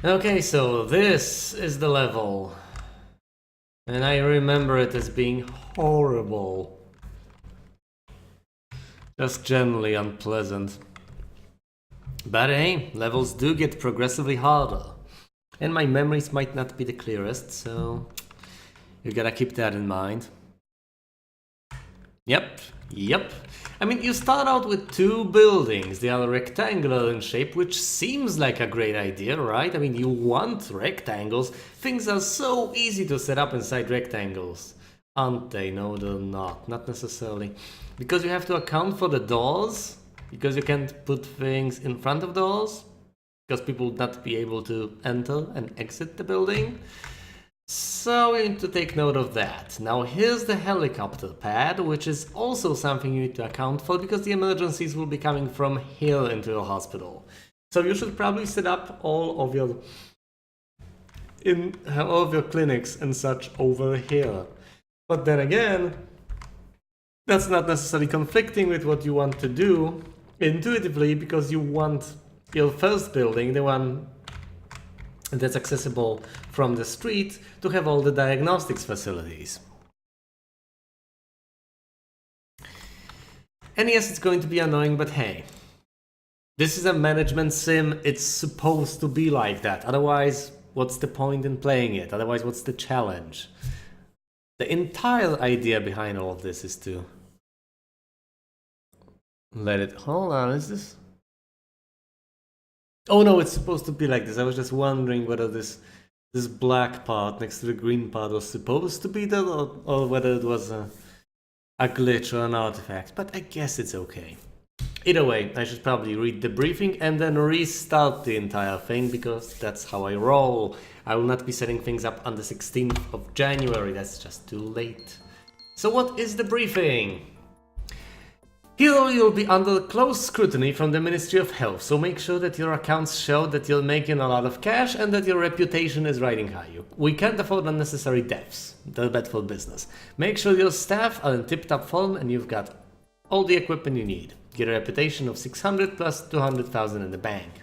Okay, so this is the level. And I remember it as being horrible. Just generally unpleasant. But hey, levels do get progressively harder. And my memories might not be the clearest, so you gotta keep that in mind. Yep. I mean, you start out with two buildings. They are rectangular in shape, which seems like a great idea, right? I mean, you want rectangles. Things are so easy to set up inside rectangles, aren't they? No, they're not. Not necessarily. Because you have to account for the doors, because you can't put things in front of doors, because people would not be able to enter and exit the building. So we need to take note of that. Now here's the helicopter pad, which is also something you need to account for because the emergencies will be coming from here into your hospital. So you should probably set up all of your clinics and such over here. But then again, that's not necessarily conflicting with what you want to do intuitively because you want your first building, the one that's accessible from the street, to have all the diagnostics facilities. And yes, it's going to be annoying, but hey, this is a management sim. It's supposed to be like that. Otherwise, what's the point in playing it? Otherwise, what's the challenge? The entire idea behind all of this is to let it... Hold on, is this... Oh no, it's supposed to be like this. I was just wondering whether this black part next to the green part was supposed to be that, or whether it was a glitch or an artifact. But I guess it's okay. Either way, I should probably read the briefing and then restart the entire thing, because that's how I roll. I will not be setting things up on the 16th of January, that's just too late. So what is the briefing? Here you'll be under close scrutiny from the Ministry of Health, so make sure that your accounts show that you're making a lot of cash and that your reputation is riding high. We can't afford unnecessary deaths. They're bad for business. Make sure your staff are in tip-top form and you've got all the equipment you need. Get a reputation of 600 plus 200,000 in the bank.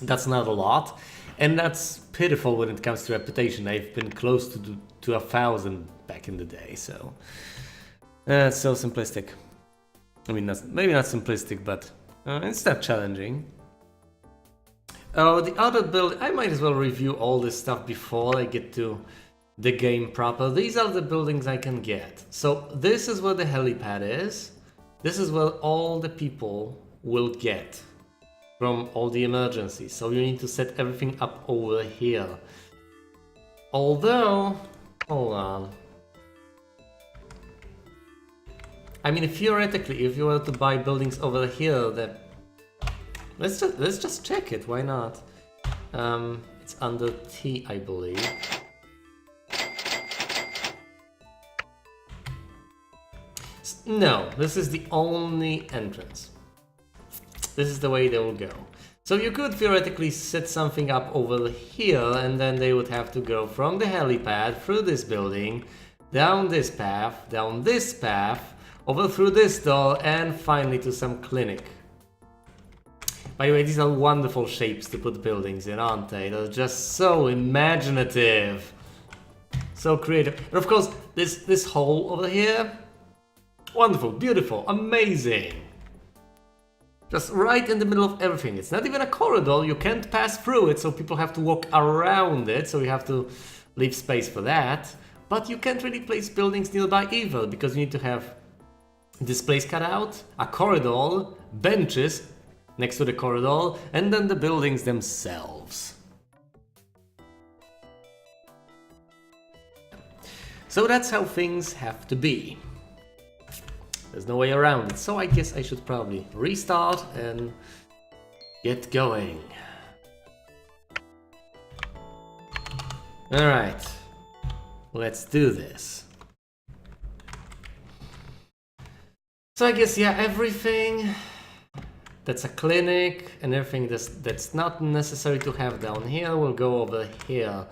That's not a lot, and that's pitiful when it comes to reputation. I've been close to 1,000 back in the day, so it's so simplistic. I mean, maybe not simplistic, but it's not challenging. Oh, the other build, I might as well review all this stuff before I get to the game proper. These are the buildings I can get. So this is where the helipad is. This is where all the people will get from all the emergencies. So you need to set everything up over here. Although, hold on. I mean, theoretically, if you were to buy buildings over here, then let's just check it. Why not? It's under T, I believe. No, this is the only entrance. This is the way they will go. So you could theoretically set something up over here, and then they would have to go from the helipad through this building, down this path, over through this door, and finally to some clinic. By the way, these are wonderful shapes to put buildings in, aren't they? They're just so imaginative. So creative. And of course, this hole over here. Wonderful, beautiful, amazing. Just right in the middle of everything. It's not even a corridor, you can't pass through it, so people have to walk around it, so you have to leave space for that. But you can't really place buildings nearby either, because you need to have displays cut out, a corridor, benches next to the corridor, and then the buildings themselves. So that's how things have to be. There's no way around it, so I guess I should probably restart and get going. Alright, let's do this. So I guess, yeah, everything that's a clinic and everything that's not necessary to have down here will go over here.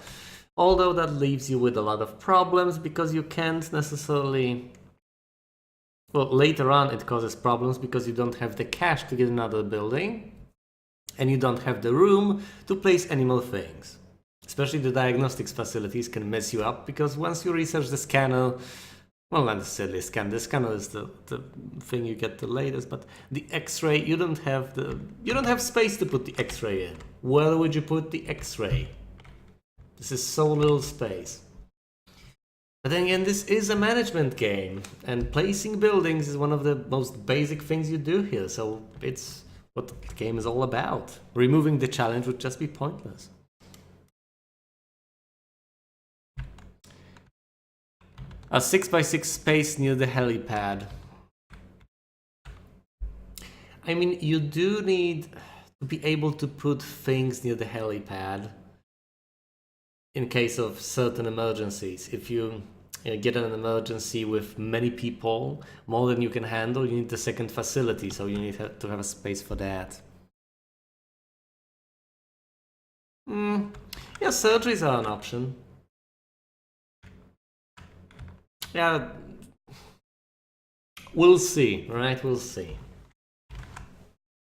Although that leaves you with a lot of problems because you can't necessarily... Well, later on it causes problems because you don't have the cash to get another building. and you don't have the room to place any more things. Especially the diagnostics facilities can mess you up, because once you research the scanner, well, not necessarily scan, the scanner is the thing you get the latest, but the X-ray, you don't have space to put the X-ray in. Where would you put the X-ray? This is so little space. But then again, this is a management game, and placing buildings is one of the most basic things you do here, so it's what the game is all about. Removing the challenge would just be pointless. A 6x6 space near the helipad. I mean, you do need to be able to put things near the helipad in case of certain emergencies. If you get an emergency with many people, more than you can handle, you need the second facility, so you need to have a space for that. Yeah, surgeries are an option. Yeah, we'll see, right? We'll see.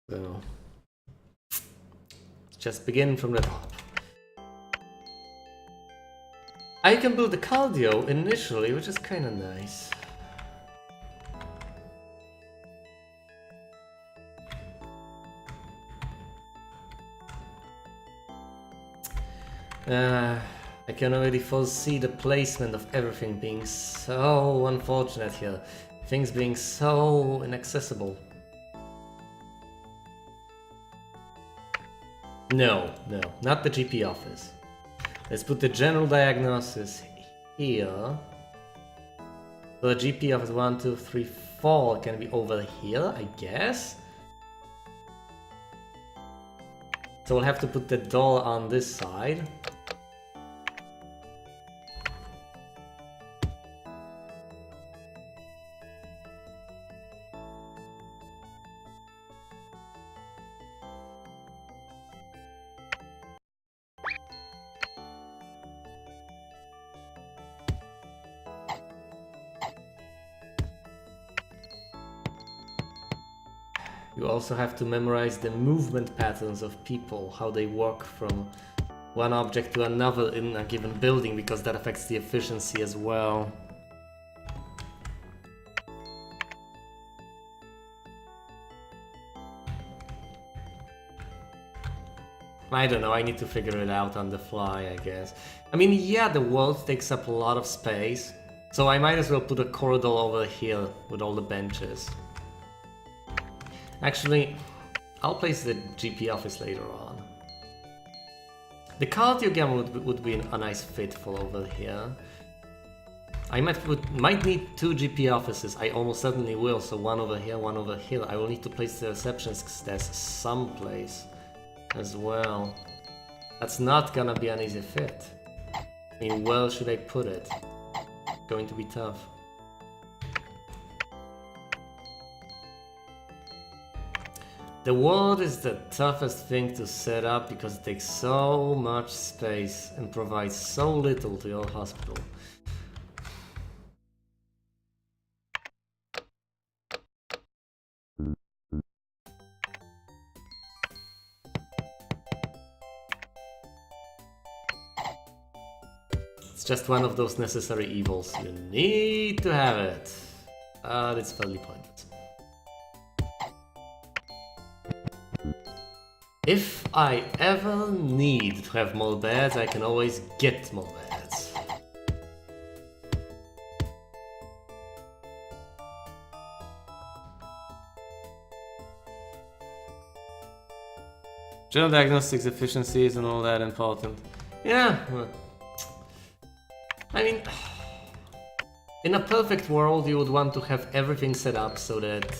So, let's just begin from the top. I can build the cardio initially, which is kind of nice. I can already foresee the placement of everything being so unfortunate here. Things being so inaccessible. No, not the GP office. Let's put the general diagnosis here. So the GP office 1, 2, 3, 4 can be over here, I guess. So we'll have to put the door on this side. You also have to memorize the movement patterns of people, how they walk from one object to another in a given building, because that affects the efficiency as well. I don't know, I need to figure it out on the fly, I guess. I mean, yeah, the world takes up a lot of space, so I might as well put a corridor over here with all the benches. Actually, I'll place the GP office later on. The cardiogram would be a nice fit for over here. I might need 2 GP offices, I almost certainly will, so one over here, one over here. I will need to place the receptionist desk someplace as well. That's not gonna be an easy fit. I mean, where should I put it? Going to be tough. The ward is the toughest thing to set up because it takes so much space and provides so little to your hospital. It's just one of those necessary evils. You need to have it. But it's fairly pointless. If I ever need to have more beds, I can always get more beds. General diagnostics efficiency isn't all that important. Yeah, well, I mean, in a perfect world you would want to have everything set up so that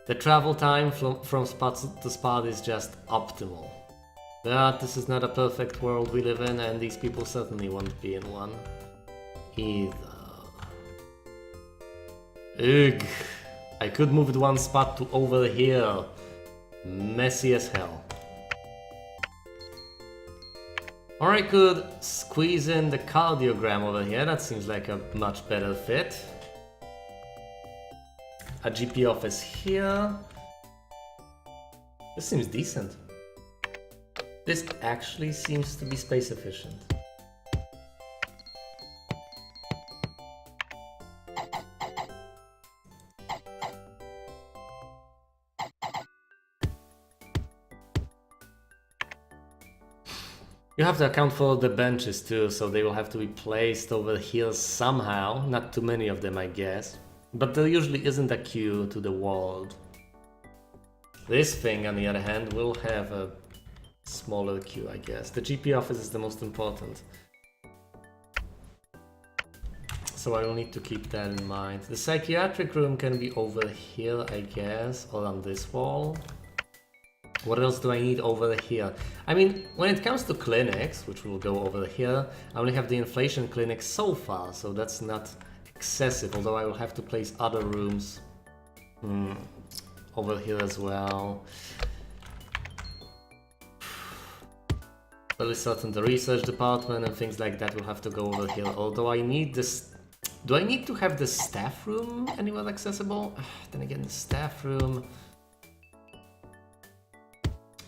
the travel time from spot to spot is just optimal. But this is not a perfect world we live in, and these people certainly won't be in one either. Ugh. I could move it one spot to over here. Messy as hell. Or I could squeeze in the cardiogram over here. That seems like a much better fit. A GP office here. This seems decent. This actually seems to be space efficient. You have to account for the benches too, so they will have to be placed over here somehow. Not too many of them, I guess. But there usually isn't a queue to the wall. This thing, on the other hand, will have a smaller queue, I guess. The GP office is the most important. So I will need to keep that in mind. The psychiatric room can be over here, I guess, or on this wall. What else do I need over here? I mean, when it comes to clinics, which will go over here, I only have the inflation clinic so far, so that's not excessive, although I will have to place other rooms over here as well. Well, it's certain the research department and things like that will have to go over here, although I need this... Do I need to have the staff room anywhere accessible? Then again, the staff room...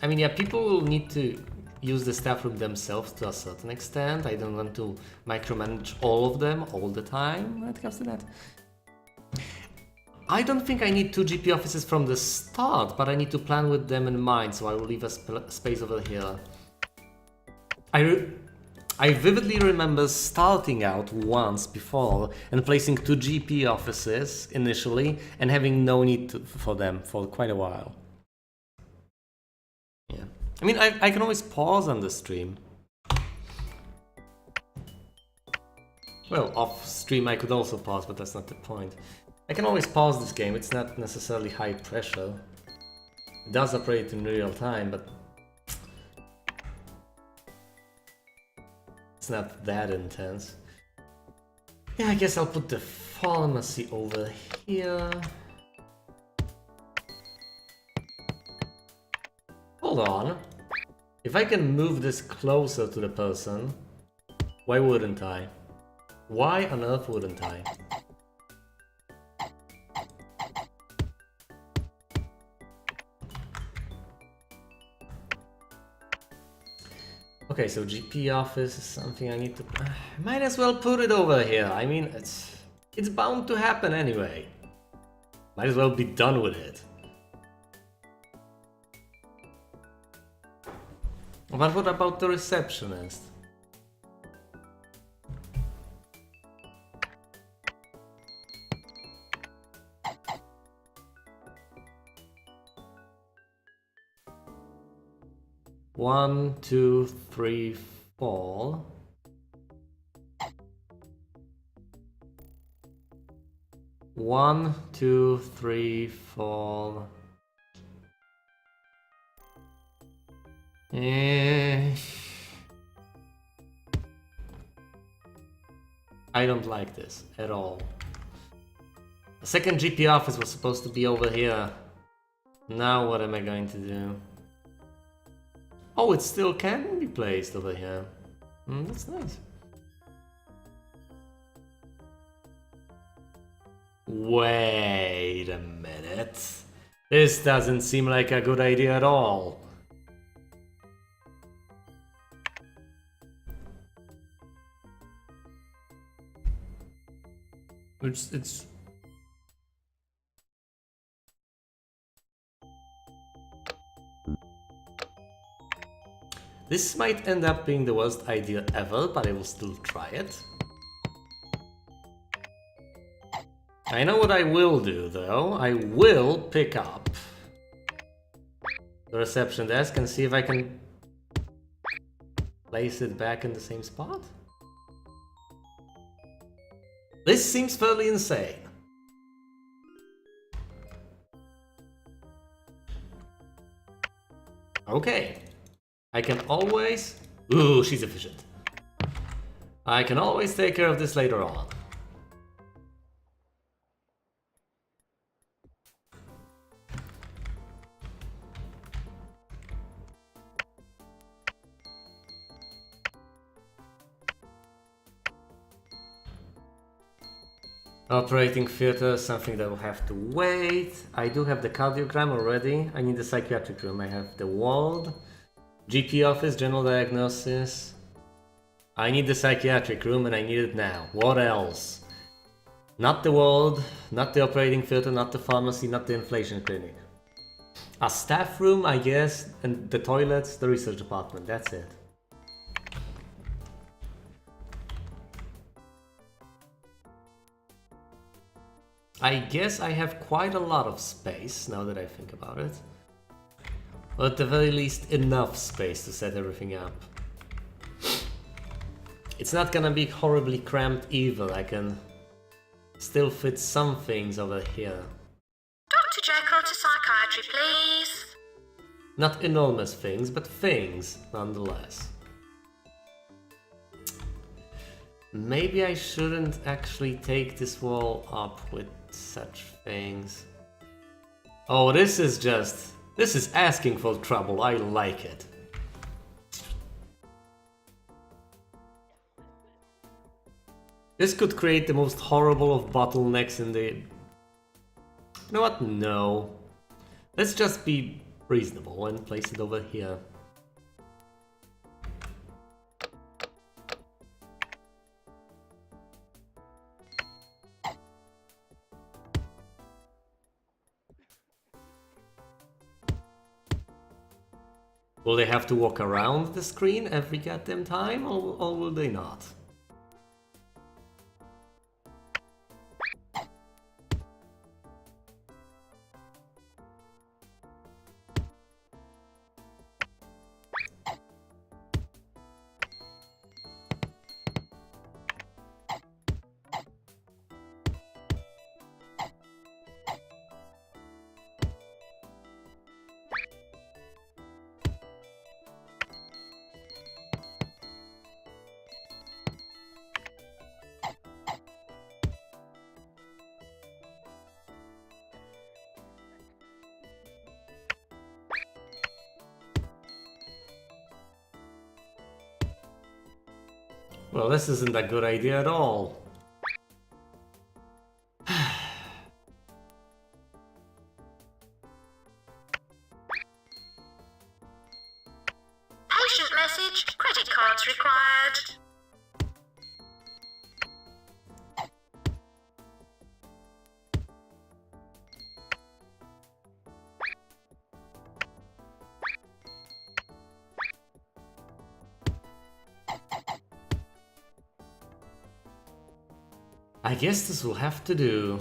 I mean, yeah, people will need to use the staff room themselves to a certain extent. I don't want to micromanage all of them all the time when it comes to that. I don't think I need 2 GP offices from the start, but I need to plan with them in mind, so I will leave a space over here. I vividly remember starting out once before and placing 2 GP offices initially and having no need for them for quite a while. Yeah, I mean, I can always pause on the stream. Well, off stream I could also pause, but that's not the point. I can always pause this game, it's not necessarily high pressure. It does operate in real time, but it's not that intense. Yeah, I guess I'll put the pharmacy over here. Hold on. If I can move this closer to the person, why wouldn't I? Why on earth wouldn't I? Okay, so GP office is something I need to... might as well put it over here. I mean, it's bound to happen anyway. Might as well be done with it. But what about the receptionist? One, two, three, four. One, two, three, four. I don't like this at all. The second GP office was supposed to be over here. Now what am I going to do? Oh, it still can be placed over here. That's nice. Wait a minute. This doesn't seem like a good idea at all. It's This might end up being the worst idea ever, but I will still try it. I know what I will do though. I will pick up the reception desk and see if I can place it back in the same spot. This seems fairly insane. Okay. I can always... Ooh, she's efficient. I can always take care of this later on. Operating theater, something that will have to wait. I do have the cardiogram already. I need the psychiatric room. I have the ward, GP office, general diagnosis. I need the psychiatric room and I need it now. What else? Not the ward, not the operating theater, not the pharmacy, not the inflation clinic. A staff room, I guess, and the toilets, the research department. That's it. I guess I have quite a lot of space, now that I think about it. Or at the very least, enough space to set everything up. It's not gonna be horribly cramped either, I can still fit some things over here. Dr. Jekyll to psychiatry, please. Not enormous things, but things, nonetheless. Maybe I shouldn't actually take this wall up with such things. Oh, this is asking for trouble. I like it. This could create the most horrible of bottlenecks in the... You know what? No. Let's just be reasonable and place it over here. Will they have to walk around the screen every goddamn time, or will they not? Well, this isn't a good idea at all. Patient message, credit cards required. I guess this will have to do.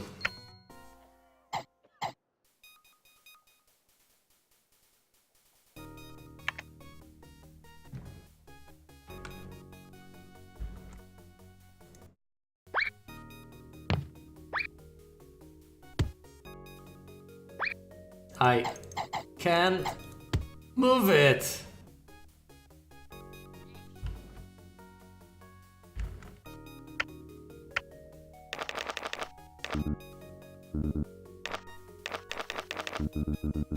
I can't move it.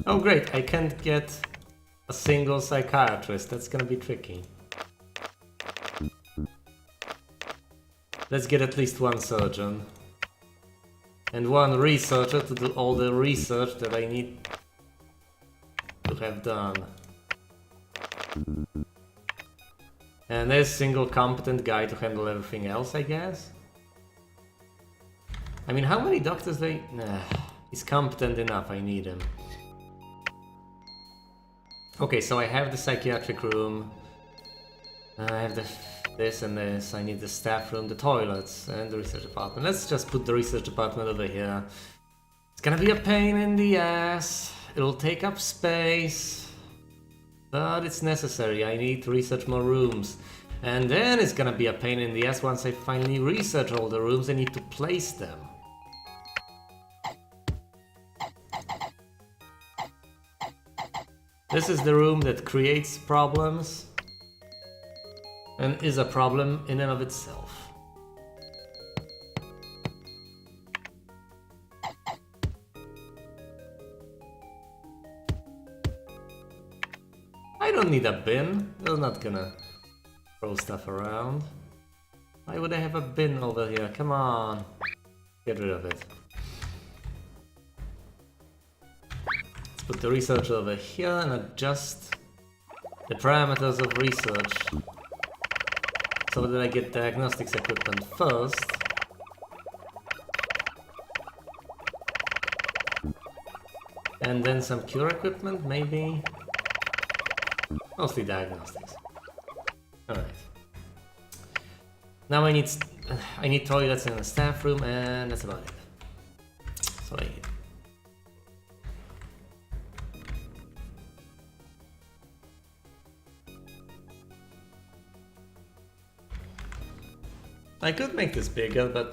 Oh great, I can't get a single psychiatrist. That's gonna be tricky. Let's get at least one surgeon. And one researcher to do all the research that I need to have done. And a single competent guy to handle everything else, I guess? I mean, how many doctors they... Nah, he's competent enough, I need him. Okay, so I have the psychiatric room. I have this and this. I need the staff room, the toilets, and the research department. Let's just put the research department over here. It's gonna be a pain in the ass. It'll take up space. But it's necessary. I need to research more rooms. And then it's gonna be a pain in the ass once I finally research all the rooms. I need to place them. This is the room that creates problems and is a problem in and of itself. I don't need a bin. I'm not gonna throw stuff around. Why would I have a bin over here? Come on. Get rid of it. Let's put the research over here and adjust the parameters of research so that I get diagnostics equipment first. And then some cure equipment, maybe? Mostly diagnostics. Alright. Now I need toilets in the staff room, and that's about it. That's what I need. I could make this bigger, but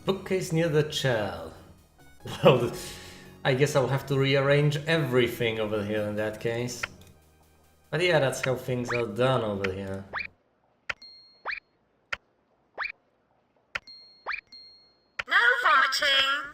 bookcase near the chair. Well, I guess I'll have to rearrange everything over here in that case. But yeah, that's how things are done over here. No vomiting.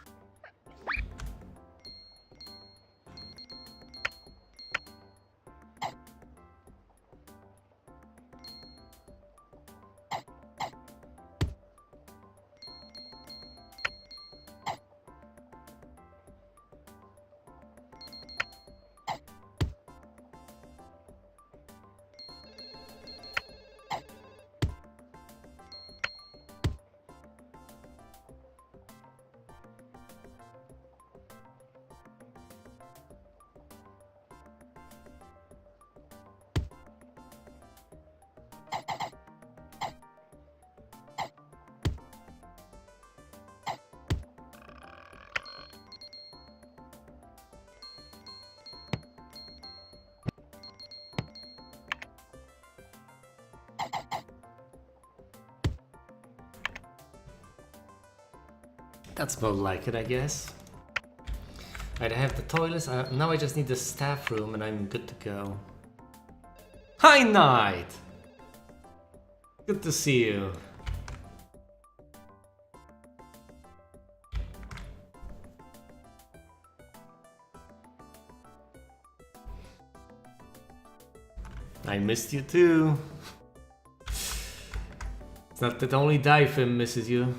That's more like it, I guess. Right, I have the toilets. Now I just need the staff room and I'm good to go. Hi, Knight! Good to see you. I missed you too. It's not that only Dyfim misses you.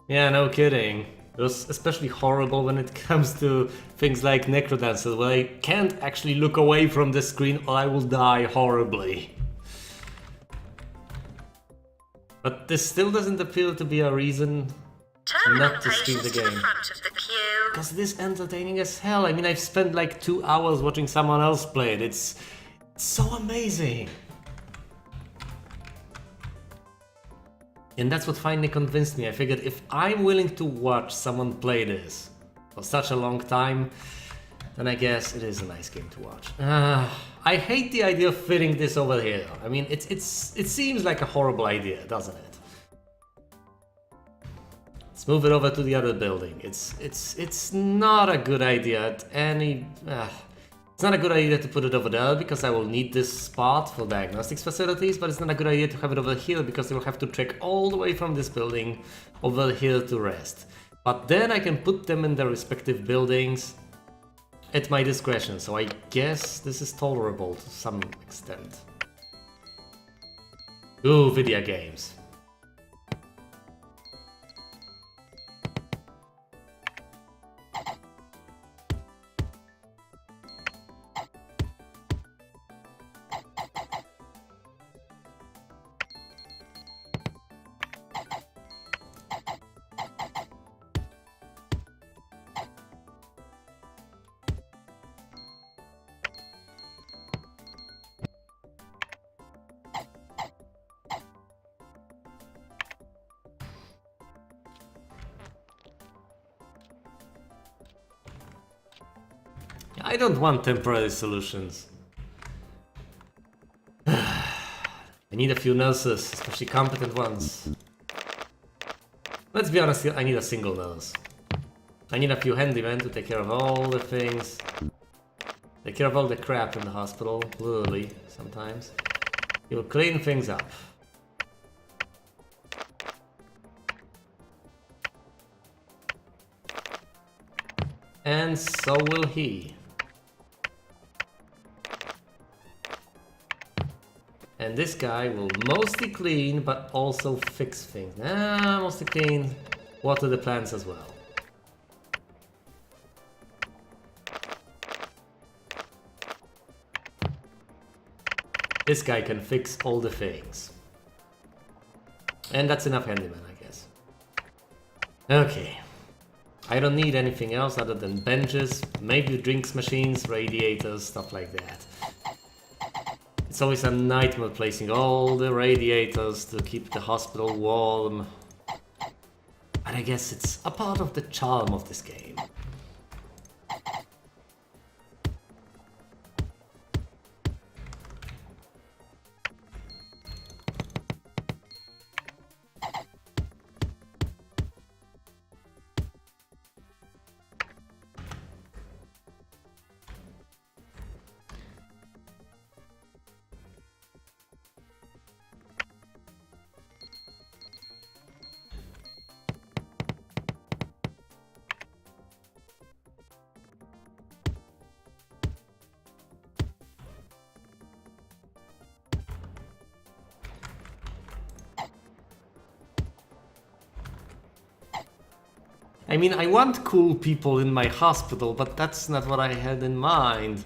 Yeah, no kidding. It was especially horrible when it comes to things like Necrodancer, where I can't actually look away from the screen or I will die horribly. But this still doesn't appear to be a reason not to stream the game. Because it is entertaining as hell. I mean, I've spent like 2 hours watching someone else play it. It's so amazing. And that's what finally convinced me. I figured if I'm willing to watch someone play this for such a long time, then I guess it is a nice game to watch. I hate the idea of fitting this over here. I mean, it seems like a horrible idea, doesn't it? Let's move it over to the other building. It's not a good idea at any... It's not a good idea to put it over there because I will need this spot for diagnostics facilities, but it's not a good idea to have it over here because they will have to trek all the way from this building over here to rest. But then I can put them in their respective buildings at my discretion, so I guess this is tolerable to some extent. Ooh, video games. I don't want temporary solutions. I need a few nurses, especially competent ones. Let's be honest here, I need a single nurse. I need a few handymen to take care of all the things. Take care of all the crap in the hospital, literally, sometimes. He will clean things up. And so will he. And this guy will mostly clean, but also fix things. Mostly clean, water the plants as well. This guy can fix all the things. And that's enough handyman, I guess. Okay. I don't need anything else other than benches, maybe drinks machines, radiators, stuff like that. It's always a nightmare placing all the radiators to keep the hospital warm. But I guess it's a part of the charm of this game. I mean, I want cool people in my hospital, but that's not what I had in mind.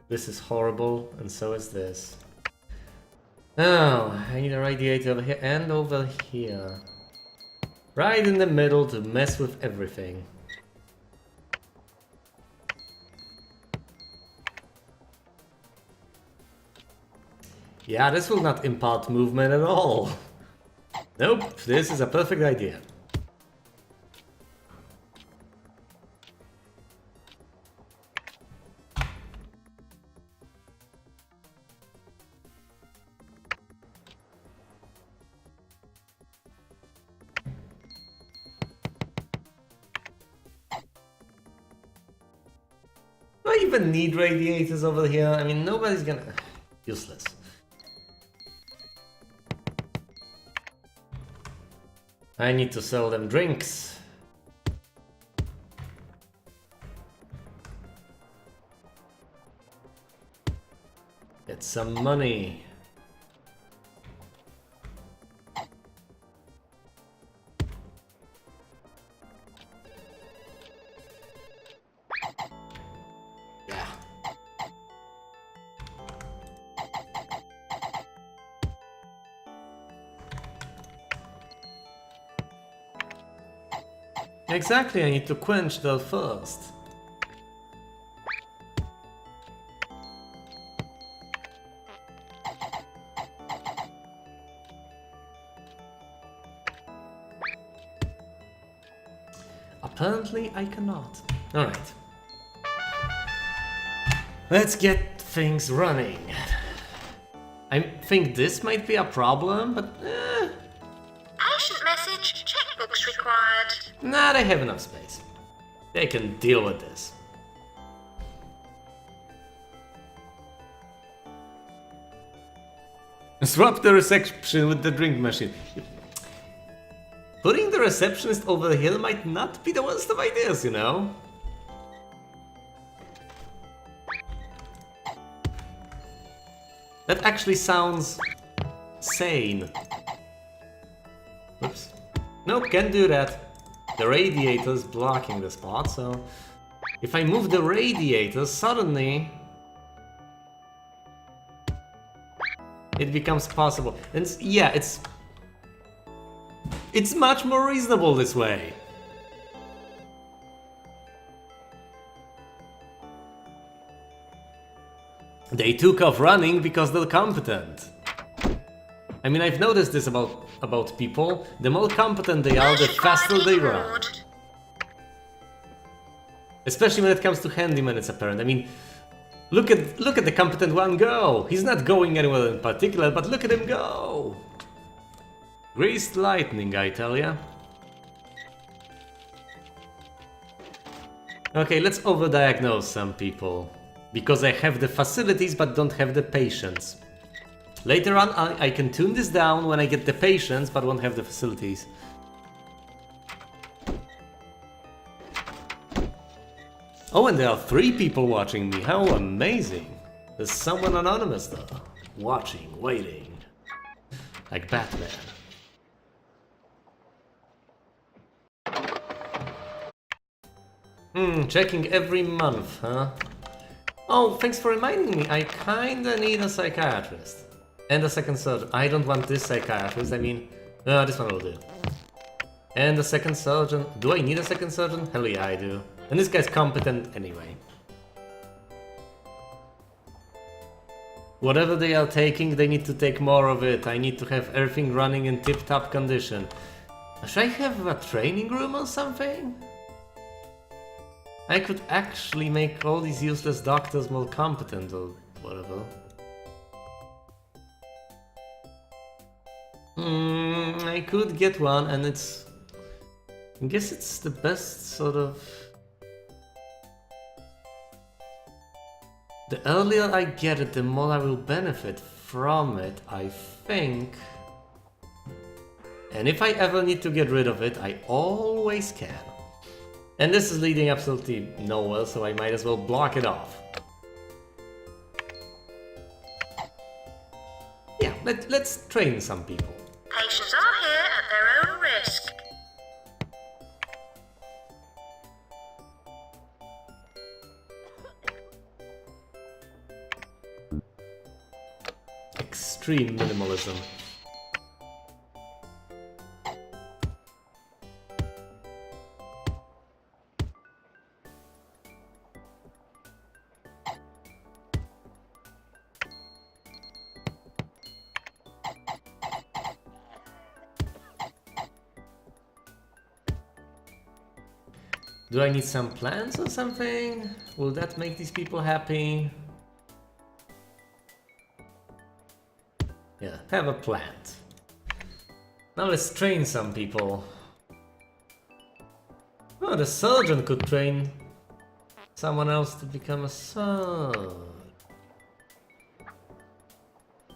This is horrible, and so is this. Oh, I need a radiator over here and over here. Right in the middle to mess with everything. Yeah, this will not impart movement at all. Nope, this is a perfect idea. Do I even need radiators over here? I mean, nobody's gonna... Useless. I need to sell them drinks. Get some money. Yeah. Exactly, I need to quench that first. Apparently I cannot. Alright. Let's get things running. I think this might be a problem, but Patient message, checkbooks required. nah, they have enough space. They can deal with this. Swap the reception with the drink machine. Putting the receptionist over here might not be the worst of ideas, you know? That actually sounds sane. Oops. Nope, can't do that. The radiator's blocking the spot, so... If I move the radiator, suddenly... it becomes possible. And yeah, it's much more reasonable this way. They took off running because they're competent. I mean, I've noticed this about people. The more competent they are, the faster they run. Especially when it comes to handyman, it's apparent. I mean, look at the competent one go. He's not going anywhere in particular, but look at him go. Greased lightning, I tell ya. Okay, let's overdiagnose some people. Because I have the facilities but don't have the patience. Later on, I can tune this down when I get the patience but won't have the facilities. Oh, and there are 3 people watching me. How amazing. There's someone anonymous though. Watching, waiting. Like Batman. Checking every month, huh? Oh, thanks for reminding me. I kinda need a psychiatrist. And a second surgeon. I don't want this psychiatrist, I mean... this one will do. And a second surgeon. Do I need a second surgeon? Hell yeah, I do. And this guy's competent anyway. Whatever they are taking, they need to take more of it. I need to have everything running in tip-top condition. Should I have a training room or something? I could actually make all these useless doctors more competent or whatever. I could get one and it's... I guess it's the best sort of... The earlier I get it, the more I will benefit from it, I think. And if I ever need to get rid of it, I always can. And this is leading absolutely nowhere, so I might as well block it off. Yeah, let's train some people. Patients are here at their own risk. Extreme minimalism. Do I need some plants or something? Will that make these people happy? Yeah, have a plant. Now let's train some people. Oh, the surgeon could train someone else to become a surgeon.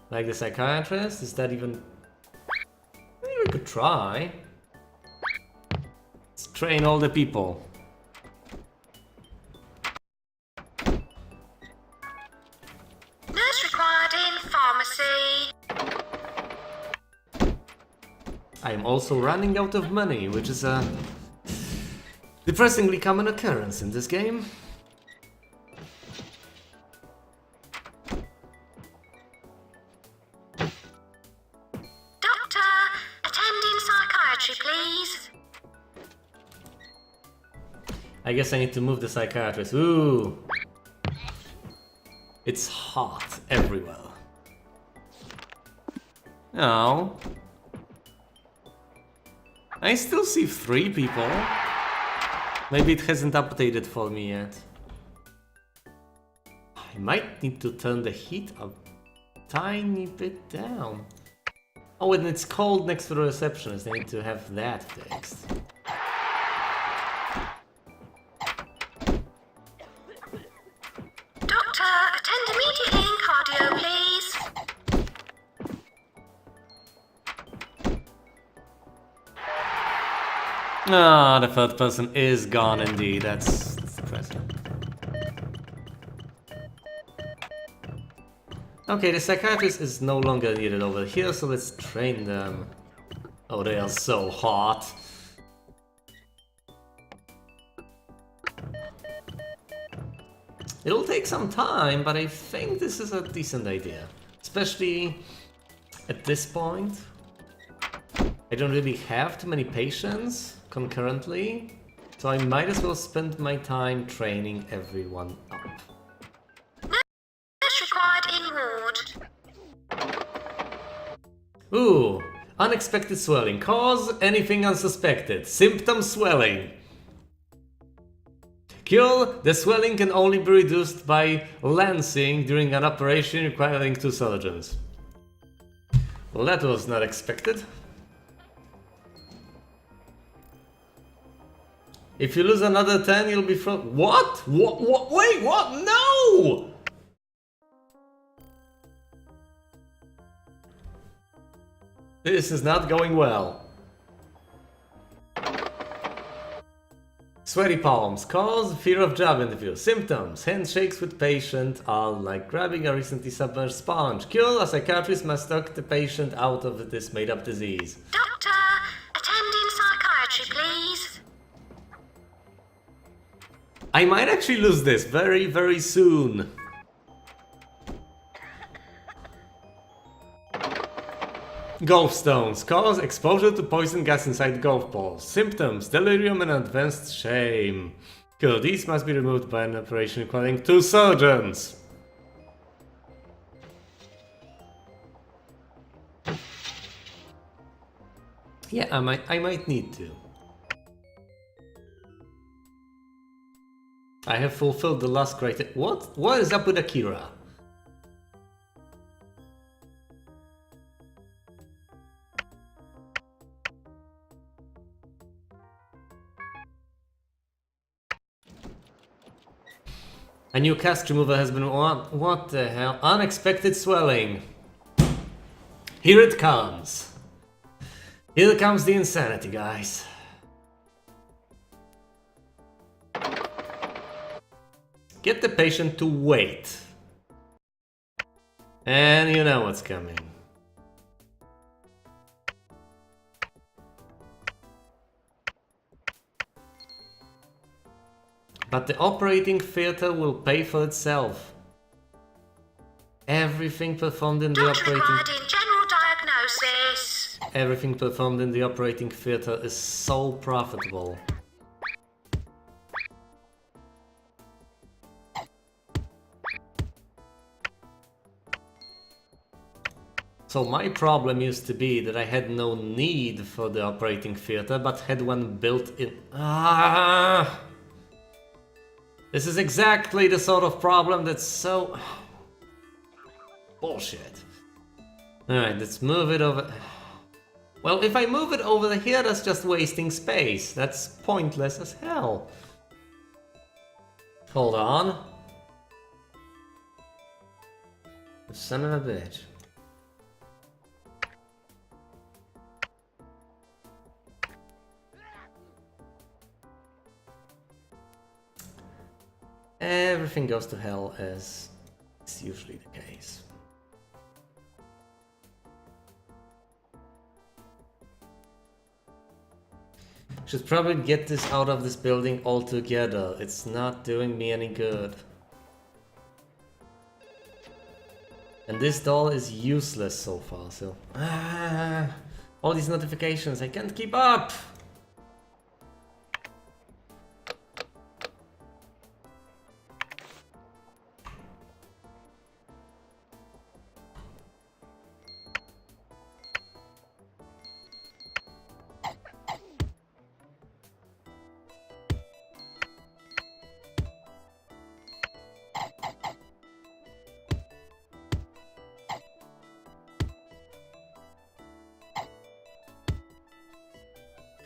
Like the psychiatrist? Is that even... Maybe we could try. Let's train all the people. Nurse required in pharmacy. I am also running out of money, which is a depressingly common occurrence in this game. Doctor, attend in psychiatry, please. I guess I need to move the psychiatrist. Ooh! It's hot everywhere. Oh. I still see 3 people. Maybe it hasn't updated for me yet. I might need to turn the heat a tiny bit down. Oh, and it's cold next to the receptionist. I need to have that fixed. Doctor, attend immediately in cardio, please. Ah, the 3rd person is gone indeed. That's depressing. Okay, the psychiatrist is no longer needed over here, so let's train them. Oh, they are so hot. It'll take some time, but I think this is a decent idea. Especially At this point, I don't really have too many patients concurrently, so I might as well spend my time training everyone up. Nurse required in ward. Ooh, unexpected swelling. Cause anything unsuspected. Symptom swelling. Cure, the swelling can only be reduced by lancing during an operation requiring 2 surgeons. Well, that was not expected. If you lose another 10, you'll be from. What? What? Wait, what? No! This is not going well. Sweaty palms cause fear of job interview. Symptoms: handshakes with patient are like grabbing a recently submerged sponge. Cure: a psychiatrist must talk the patient out of this made-up disease. Doctor, attend in psychiatry, please. I might actually lose this very, very soon. Gallstones cause exposure to poison gas inside golf balls. Symptoms: delirium and advanced shame. Cure: these must be removed by an operation requiring 2 surgeons. Yeah, I might need to. I have fulfilled the last criteria. What is up with Akira? A new cast remover has been what the hell? Unexpected swelling. Here it comes. Here comes the insanity, guys. Get the patient to wait. And you know what's coming. But the operating theater will pay for itself. Everything performed in the Doctor operating... required in general diagnosis. Everything performed in the operating theater is so profitable. So my problem used to be that I had no need for the operating theater, but had one built in. This is exactly the sort of problem that's so... bullshit. Alright, let's move it over... Well, if I move it over here, that's just wasting space. That's pointless as hell. Hold on. Son of a bitch. Everything goes to hell, as is usually the case. Should probably get this out of this building altogether. It's not doing me any good. And this doll is useless so far, so... all these notifications, I can't keep up!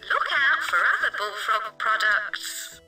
Look out for other Bullfrog products.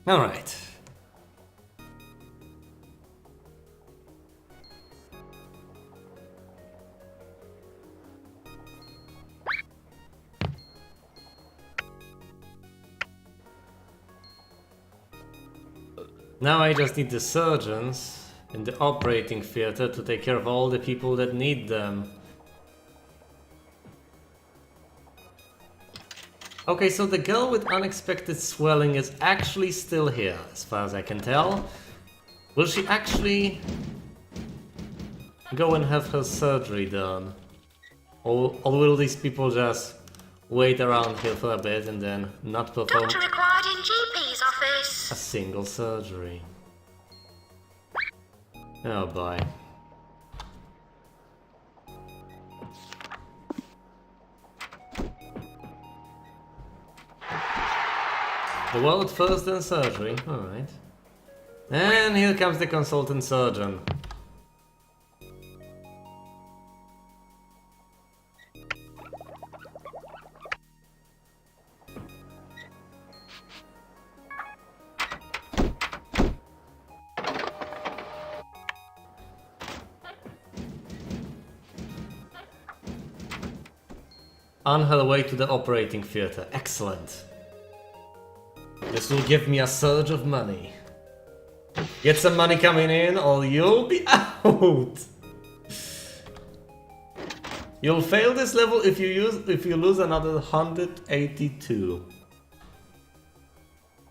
Alright. Now I just need the surgeons in the operating theater to take care of all the people that need them. Okay, so the girl with unexpected swelling is actually still here, as far as I can tell. Will she actually go and have her surgery done? Or will these people just wait around here for a bit and then not perform Doctor required in GP's office. a single surgery? Oh boy. The world first, then surgery. Alright. And here comes the consultant surgeon. On her way to the operating theater. Excellent. This will give me a surge of money. Get some money coming in or you'll be out. You'll fail this level if you lose another 182.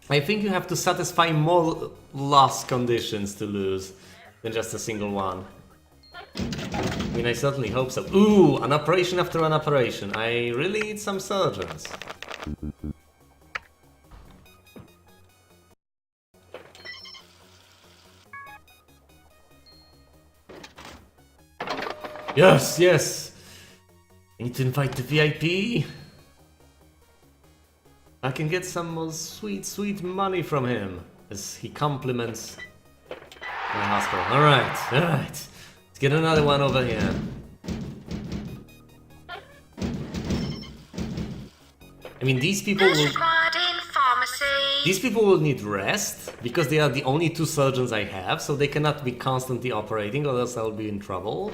I think you have to satisfy more loss conditions to lose than just a single one. I mean, I certainly hope so. Ooh, an operation after an operation. I really need some surgeons. Yes, yes. I need to invite the VIP. I can get some more sweet, sweet money from him as he compliments my hospital. Alright, alright. Let's get another one over here. I mean, these people will... required in pharmacy. These people will need rest, because they are the only two surgeons I have, so they cannot be constantly operating, or else I'll be in trouble.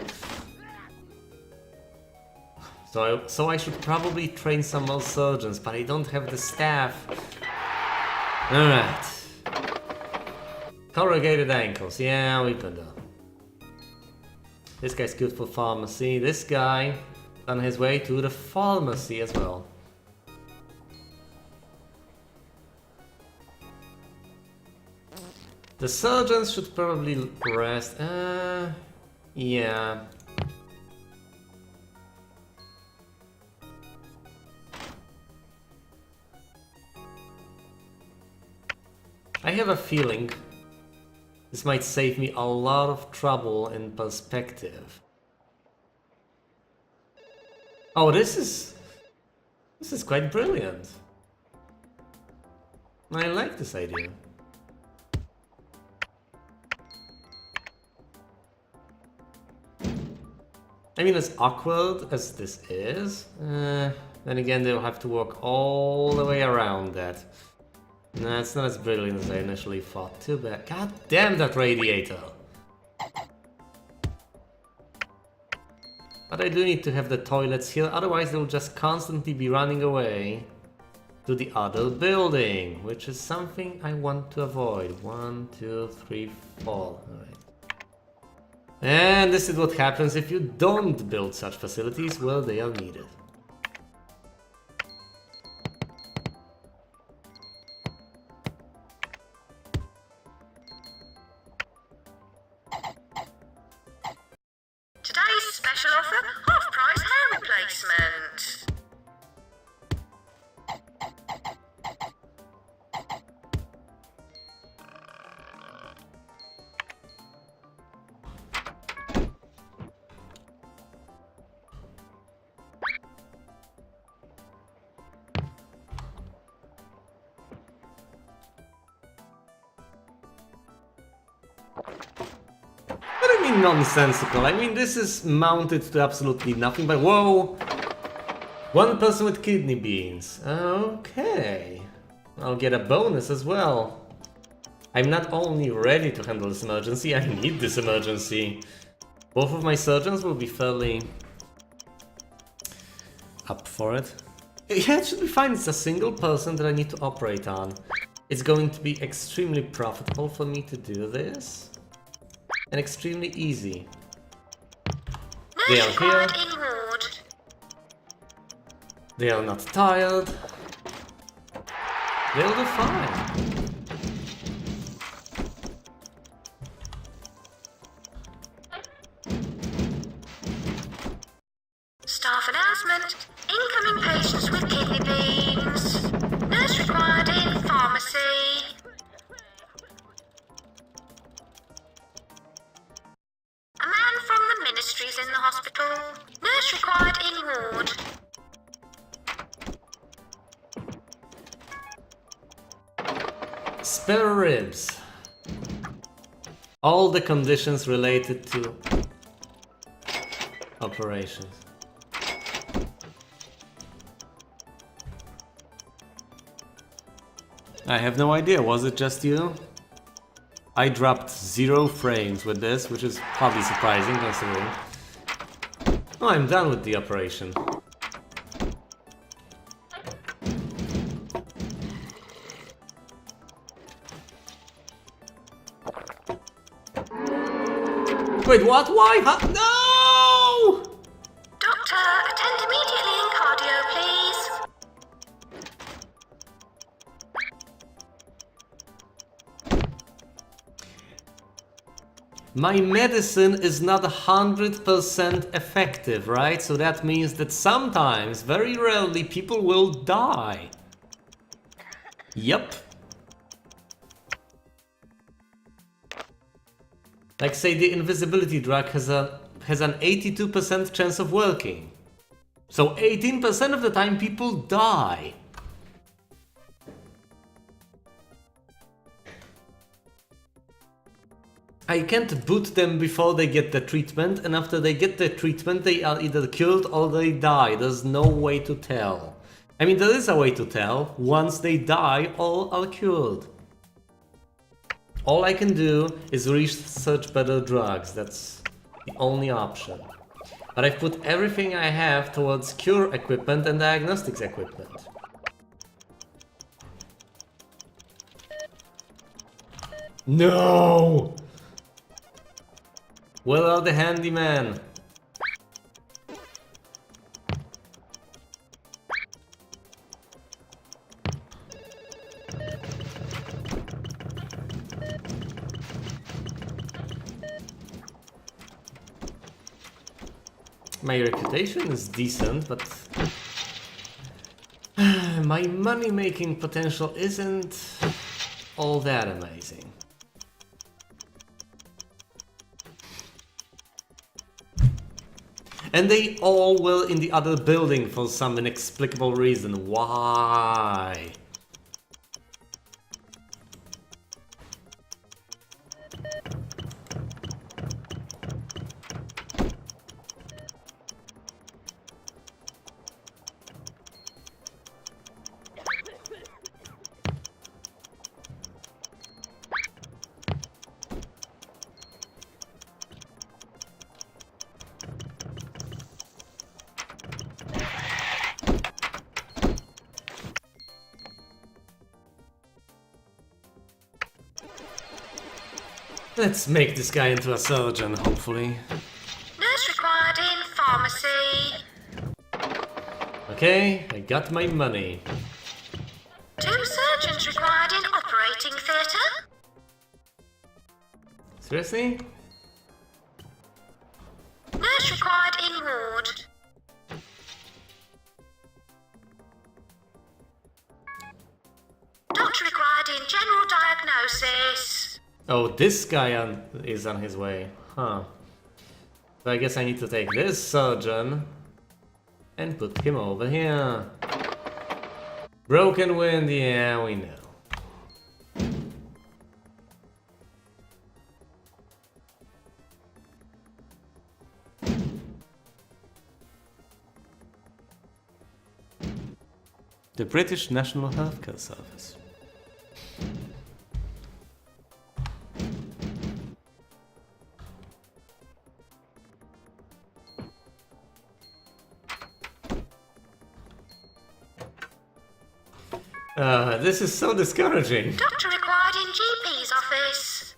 So I should probably train some more surgeons, but I don't have the staff. Alright. Corrugated ankles, yeah, we can do. This guy's good for pharmacy. This guy on his way to the pharmacy as well. The surgeons should probably rest. Yeah. I have a feeling this might save me a lot of trouble in perspective. Oh, this is quite brilliant. I like this idea. I mean, as awkward as this is, then again they'll have to walk all the way around that. No, it's not as brilliant as I initially thought. Too bad. God damn that radiator! But I do need to have the toilets here, otherwise they'll just constantly be running away to the other building, which is something I want to avoid. 1, 2, 3, 4. Alright. And this is what happens if you don't build such facilities where they are needed. Today's special offer, half-price hair replacement. Nonsensical. I mean, this is mounted to absolutely nothing, but whoa! One person with kidney beans. Okay. I'll get a bonus as well. I'm not only ready to handle this emergency, I need this emergency. Both of my surgeons will be fairly up for it. Yeah, it should be fine. It's a single person that I need to operate on. It's going to be extremely profitable for me to do this. And extremely easy. They are here. They are not tired. They'll do fine. Staff announcement. Incoming patients with kidney beans. Nurse required in pharmacy. A man from the ministry's in the hospital. Nurse required in ward. Spare ribs. All the conditions related to operations. I have no idea, was it just you? I dropped 0 frames with this, which is hardly surprising considering. Oh, I'm done with the operation. Wait, what? Why? Huh? No! Doctor, attend immediately in cardio, please. My medicine is not 100% effective, right? So that means that sometimes, very rarely, people will die. Yep. Like say the invisibility drug has an 82% chance of working. So 18% of the time people die. I can't boot them before they get the treatment, and after they get the treatment they are either killed or they die. There's no way to tell. I mean, there is a way to tell. Once they die, all are cured. All I can do is research better drugs. That's the only option. But I've put everything I have towards cure equipment and diagnostics equipment. No! Where are the handymen? My reputation is decent, but my money-making potential isn't all that amazing. And they all were in the other building for some inexplicable reason. Why? Let's make this guy into a surgeon, hopefully. Nurse required in pharmacy. Okay, I got my money. 2 surgeons required in operating theatre. Seriously? Nurse required in ward. Doctor required in general diagnosis. Oh, this guy is on his way. Huh. So I guess I need to take this surgeon and put him over here. Broken wind, yeah, we know. The British National Healthcare Service. This is so discouraging. Doctor required in GP's office.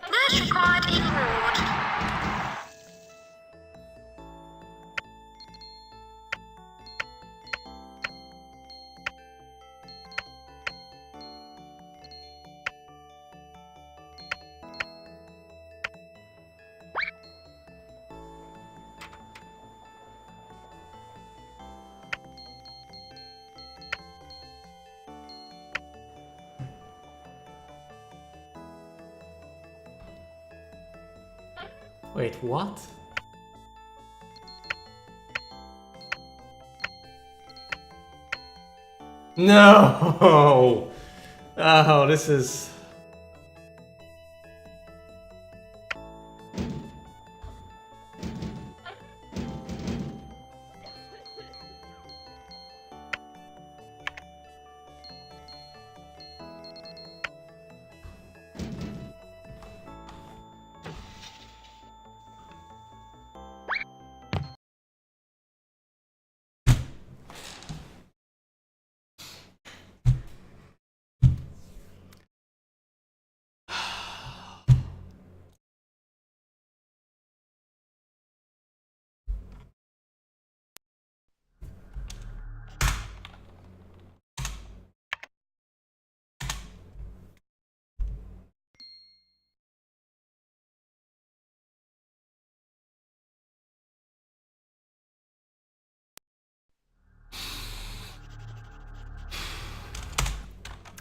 Nurse required in ward. Wait, what? No! Oh, this is...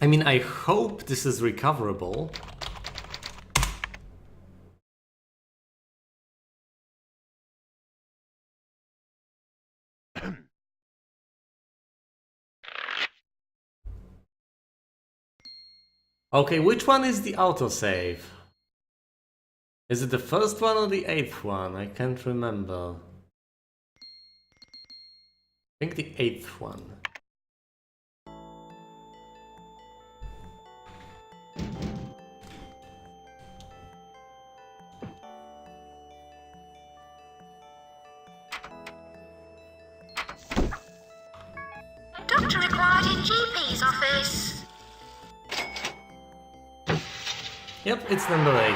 I mean, I hope this is recoverable. Okay, which one is the autosave? Is it the first one or the 8th one? I can't remember. I think the 8th one. Doctor required in GP's office. Yep, it's number 8.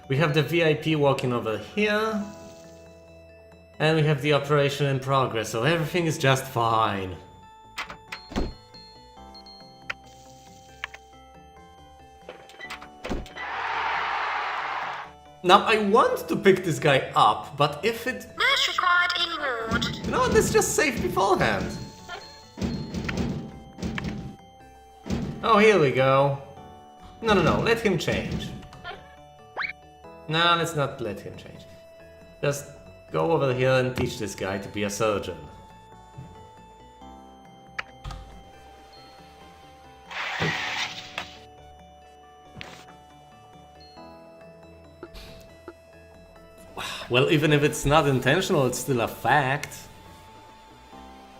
We have the VIP walking over here. And we have the operation in progress, so everything is just fine. Now, I want to pick this guy up, but if it... Nurse required in ward. You know what, let's just save beforehand. Oh, here we go. No, let him change. No, let's not let him change. Just go over here and teach this guy to be a surgeon. Well, even if it's not intentional, it's still a fact.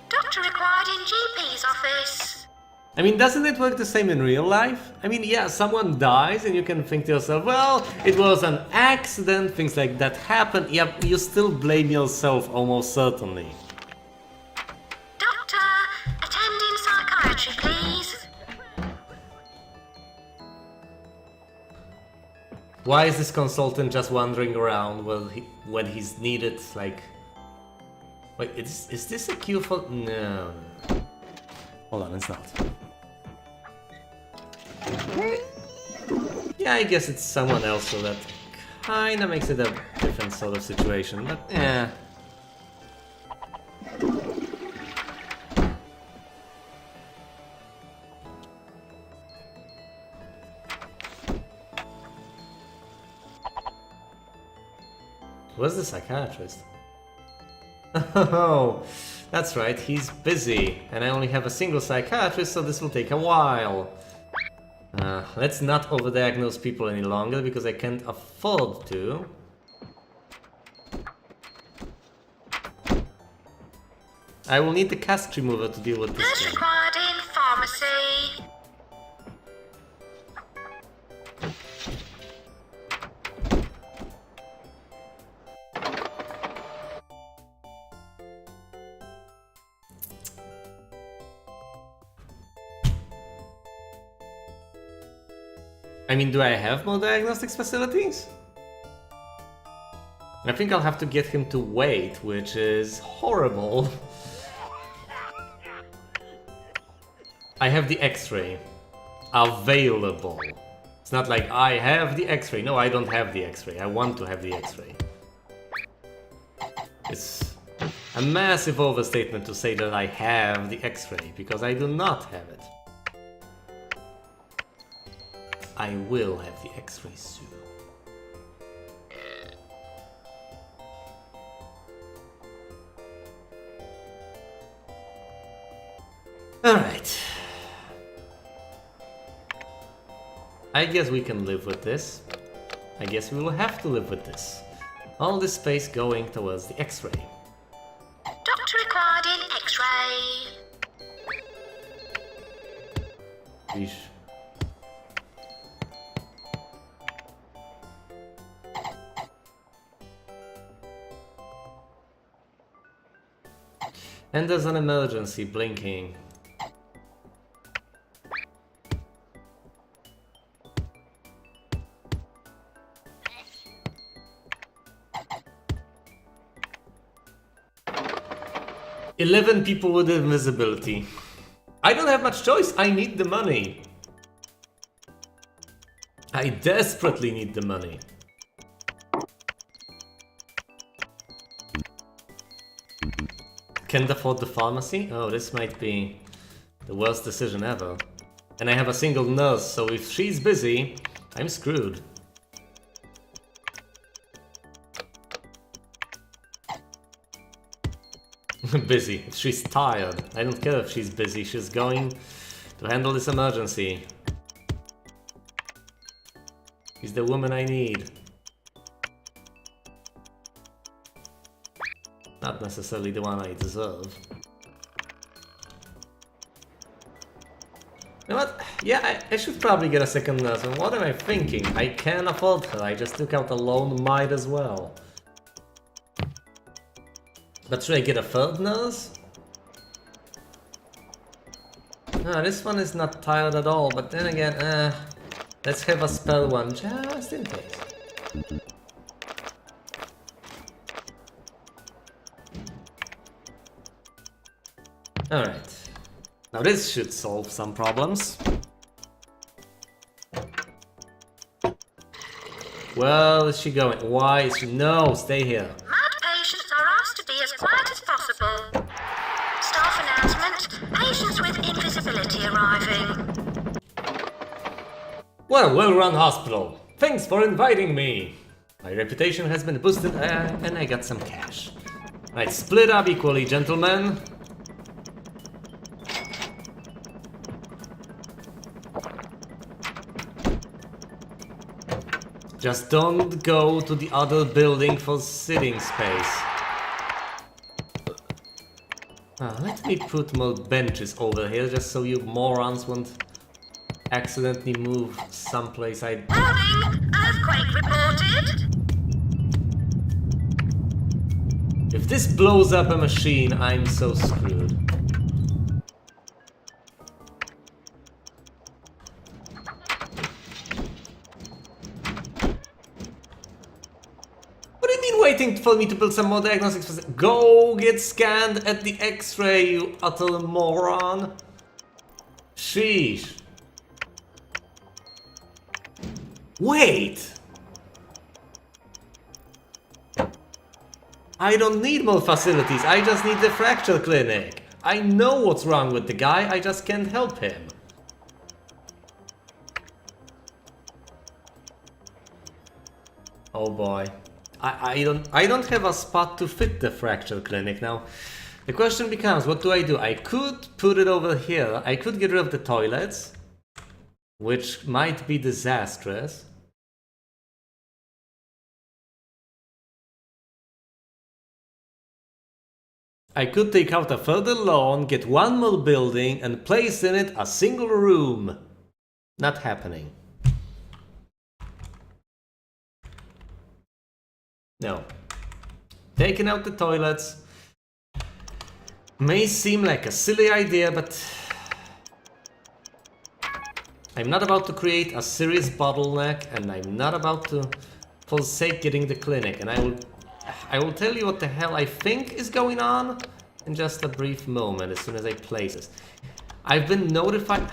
Doctor required in GP's office. I mean, doesn't it work the same in real life? I mean, yeah, someone dies and you can think to yourself, well, it was an accident, things like that happen. Yeah, you still blame yourself almost certainly. Doctor, attend in psychiatry, please. Why is this consultant just wandering around when he's needed, like... Wait, is this a cue for... No. Hold on, it's not. Yeah, I guess it's someone else, so that kinda makes it a different sort of situation, but yeah. Where's the psychiatrist? Oh, that's right, he's busy, and I only have a single psychiatrist, so this will take a while. Let's not overdiagnose people any longer because I can't afford to. I will need the cast remover to deal with this Nurse thing. required in pharmacy. I mean, do I have more diagnostics facilities? I think I'll have to get him to wait, which is horrible. I have the X-ray available. It's not like I have the X-ray. No, I don't have the X-ray. I want to have the X-ray. It's a massive overstatement to say that I have the X-ray, because I do not have it. I will have the X-ray soon. Alright. I guess we can live with this. I guess we will have to live with this. All this space going towards the X-ray. Doctor required in X-ray. Yeesh. And there's an emergency blinking. "11 people with invisibility. I don't have much choice, I need the money. I desperately need the money. Can't afford the pharmacy? Oh, this might be the worst decision ever. And I have a single nurse, so if she's busy, I'm screwed. Busy. She's tired. I don't care if she's busy, she's going to handle this emergency. She's the woman I need. Not necessarily the one I deserve. You know what? Yeah, I should probably get a second nurse. And what am I thinking? I can afford her. I just took out a loan, might as well. But should I get a third nurse? No, this one is not tired at all. But then again, let's have a spare one just in case. Alright. Now this should solve some problems. Where is she going? Why is she... No, stay here. Mad patients are asked to be as quiet as possible. Staff announcement. Patients with invisibility arriving. Well-run hospital. Thanks for inviting me. My reputation has been boosted and I got some cash. Right, split up equally, gentlemen. Just don't go to the other building for sitting space. Let me put more benches over here just so you morons won't accidentally move someplace I... Warning! Earthquake reported. If this blows up a machine, I'm so screwed. What do you mean waiting for me to build some more diagnostics? Go get scanned at the X-ray, you utter moron. Sheesh. Wait! I don't need more facilities, I just need the fracture clinic. I know what's wrong with the guy, I just can't help him. Oh boy. I don't have a spot to fit the fracture clinic now. The question becomes, what do? I could put it over here, I could get rid of the toilets. which might be disastrous. I could take out a further lawn, get one more building, and place in it a single room. Not happening. No. Taking out the toilets may seem like a silly idea, but I'm not about to create a serious bottleneck, and I'm not about to forsake getting the clinic, and I will tell you what the hell I think is going on in just a brief moment as soon as I place this. I've been notified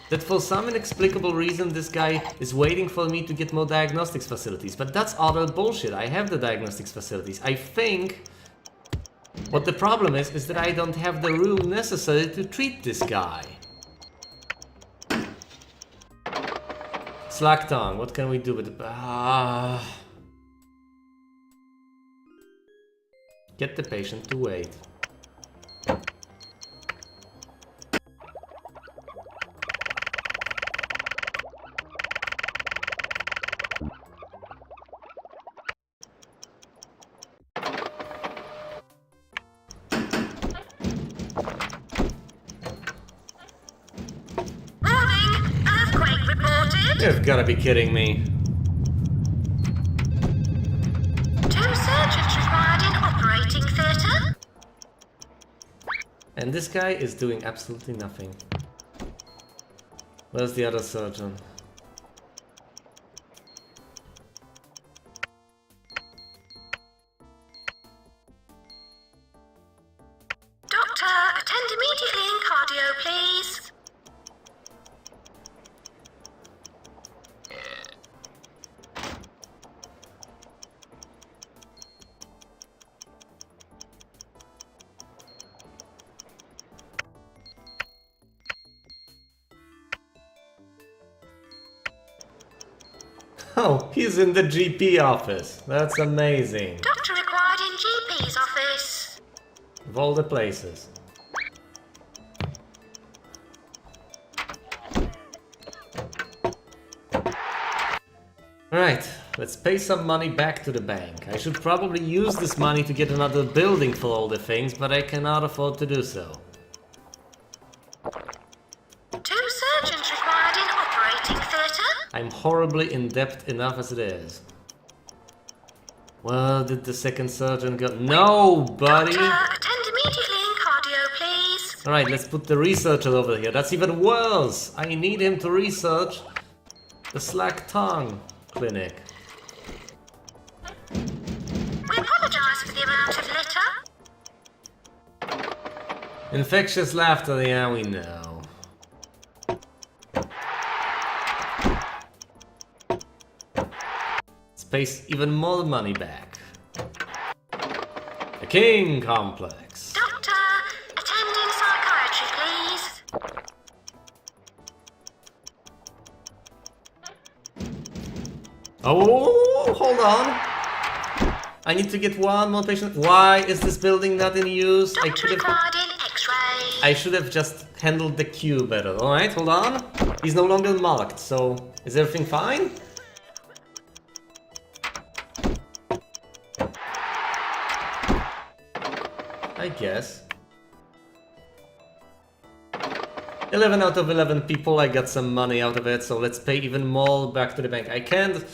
that for some inexplicable reason this guy is waiting for me to get more diagnostics facilities, but that's utter bullshit. I have the diagnostics facilities. I think what the problem is that I don't have the room necessary to treat this guy. Slack tongue, what can we do with it? Get the patient to wait. You've gotta be kidding me. 2 surgeons required in operating theatre. And this guy is doing absolutely nothing. Where's the other surgeon? Doctor, attend immediately in cardio, please. Oh, he's in the GP office. That's amazing. Doctor required in GP's office. Of all the places. Alright, let's pay some money back to the bank. I should probably use this money to get another building for all the things, but I cannot afford to do so. 2 surgeons required in operating theatre. I'm horribly in debt enough as it is. Well, did the second surgeon go? No, buddy! Doctor, attend immediately in cardio, please. Alright, let's put the researcher over here. That's even worse! I need him to research the slack tongue clinic. We apologise for the amount of litter. Infectious laughter, yeah, we know. Space even more money back. The King Complex. Doctor, attend in psychiatry, please. Oh, hold on. I need to get one more patient. Why is this building not in use? Doctor required in X-ray. I should have just handled the queue better. Alright, hold on. He's no longer marked, so is everything fine? I guess. 11 out of 11 people, I got some money out of it, so let's pay even more back to the bank. I can't...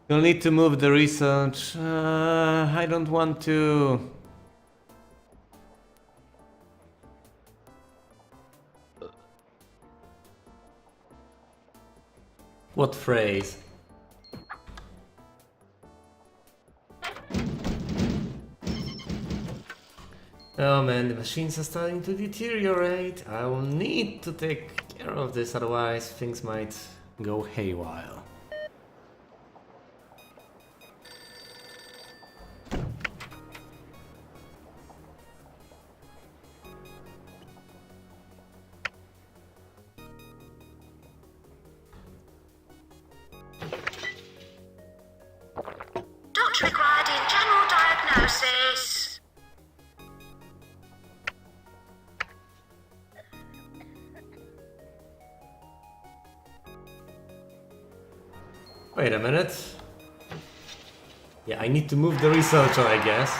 You'll need to move the research. I don't want to... What phrase? Oh man, the machines are starting to deteriorate. I will need to take care of this, otherwise things might go haywire. Doctor required in general diagnosis. Wait a minute. Yeah, I need to move the researcher, I guess.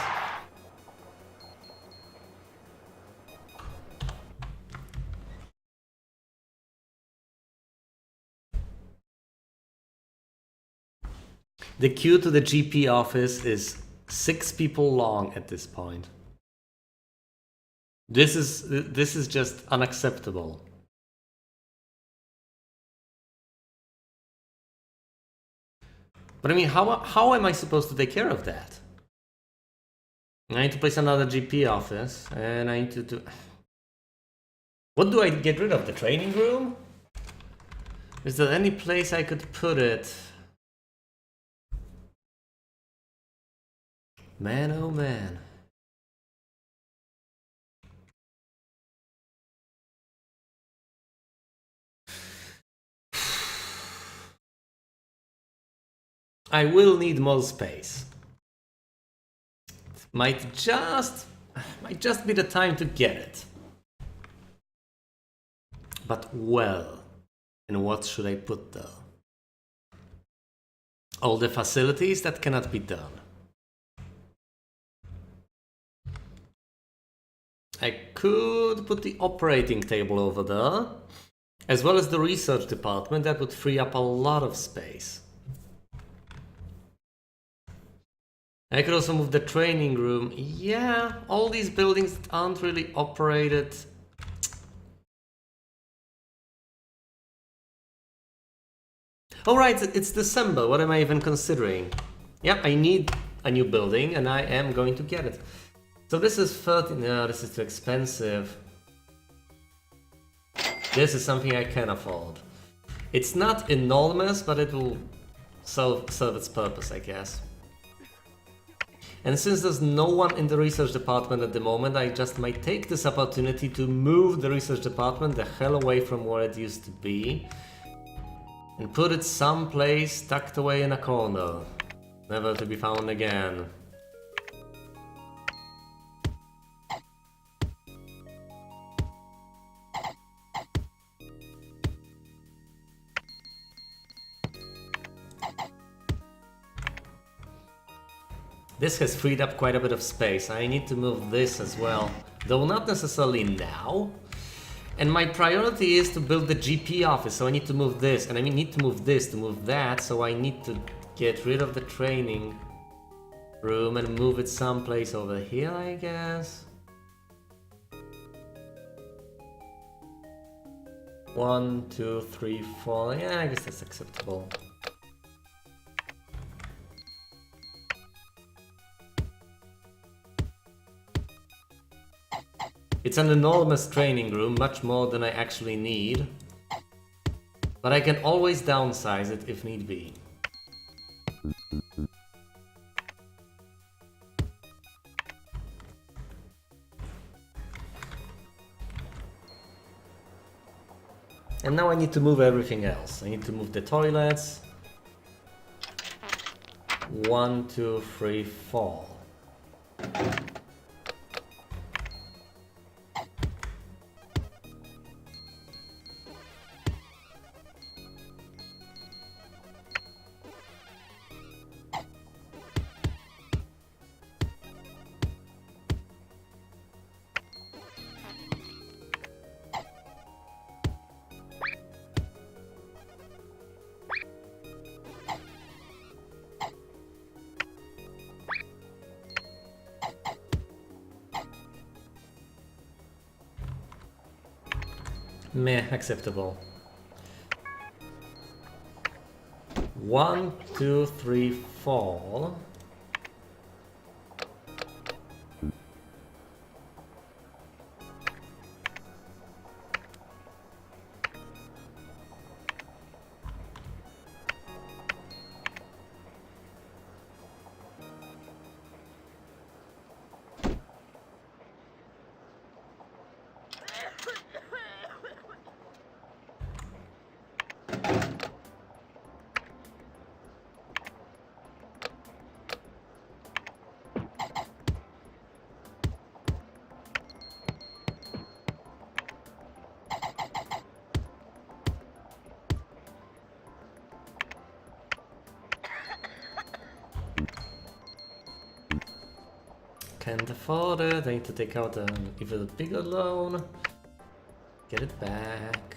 The queue to the GP office is 6 people long at this point. This is just unacceptable. But I mean, how am I supposed to take care of that? I need to place another GP office, and I need to do... What do I get rid of? The training room? Is there any place I could put it? Man, oh man. I will need more space. Might just be the time to get it. But well, and what should I put there? All the facilities? That cannot be done. I could put the operating table over there, as well as the research department. That would free up a lot of space. I could also move the training room. Yeah, all these buildings that aren't really operated. Alright, it's December. What am I even considering? Yeah, I need a new building and I am going to get it. So this is 30. No, this is too expensive. This is something I can afford. It's not enormous, but it will serve its purpose, I guess. And since there's no one in the research department at the moment, I just might take this opportunity to move the research department the hell away from where it used to be and put it someplace tucked away in a corner, never to be found again. This has freed up quite a bit of space. I need to move this as well, though not necessarily now. And my priority is to build the GP office, so I need to move this, and I need to move this to move that, so I need to get rid of the training room and move it someplace over here, I guess. 1, 2, 3, 4. Yeah, I guess that's acceptable. It's an enormous training room, much more than I actually need. But I can always downsize it if need be. And now I need to move everything else. I need to move the toilets. 1, 2, 3, 4. Meh, acceptable. 1, 2, 3, 4. Can't afford it. I need to take out an even bigger loan. Get it back.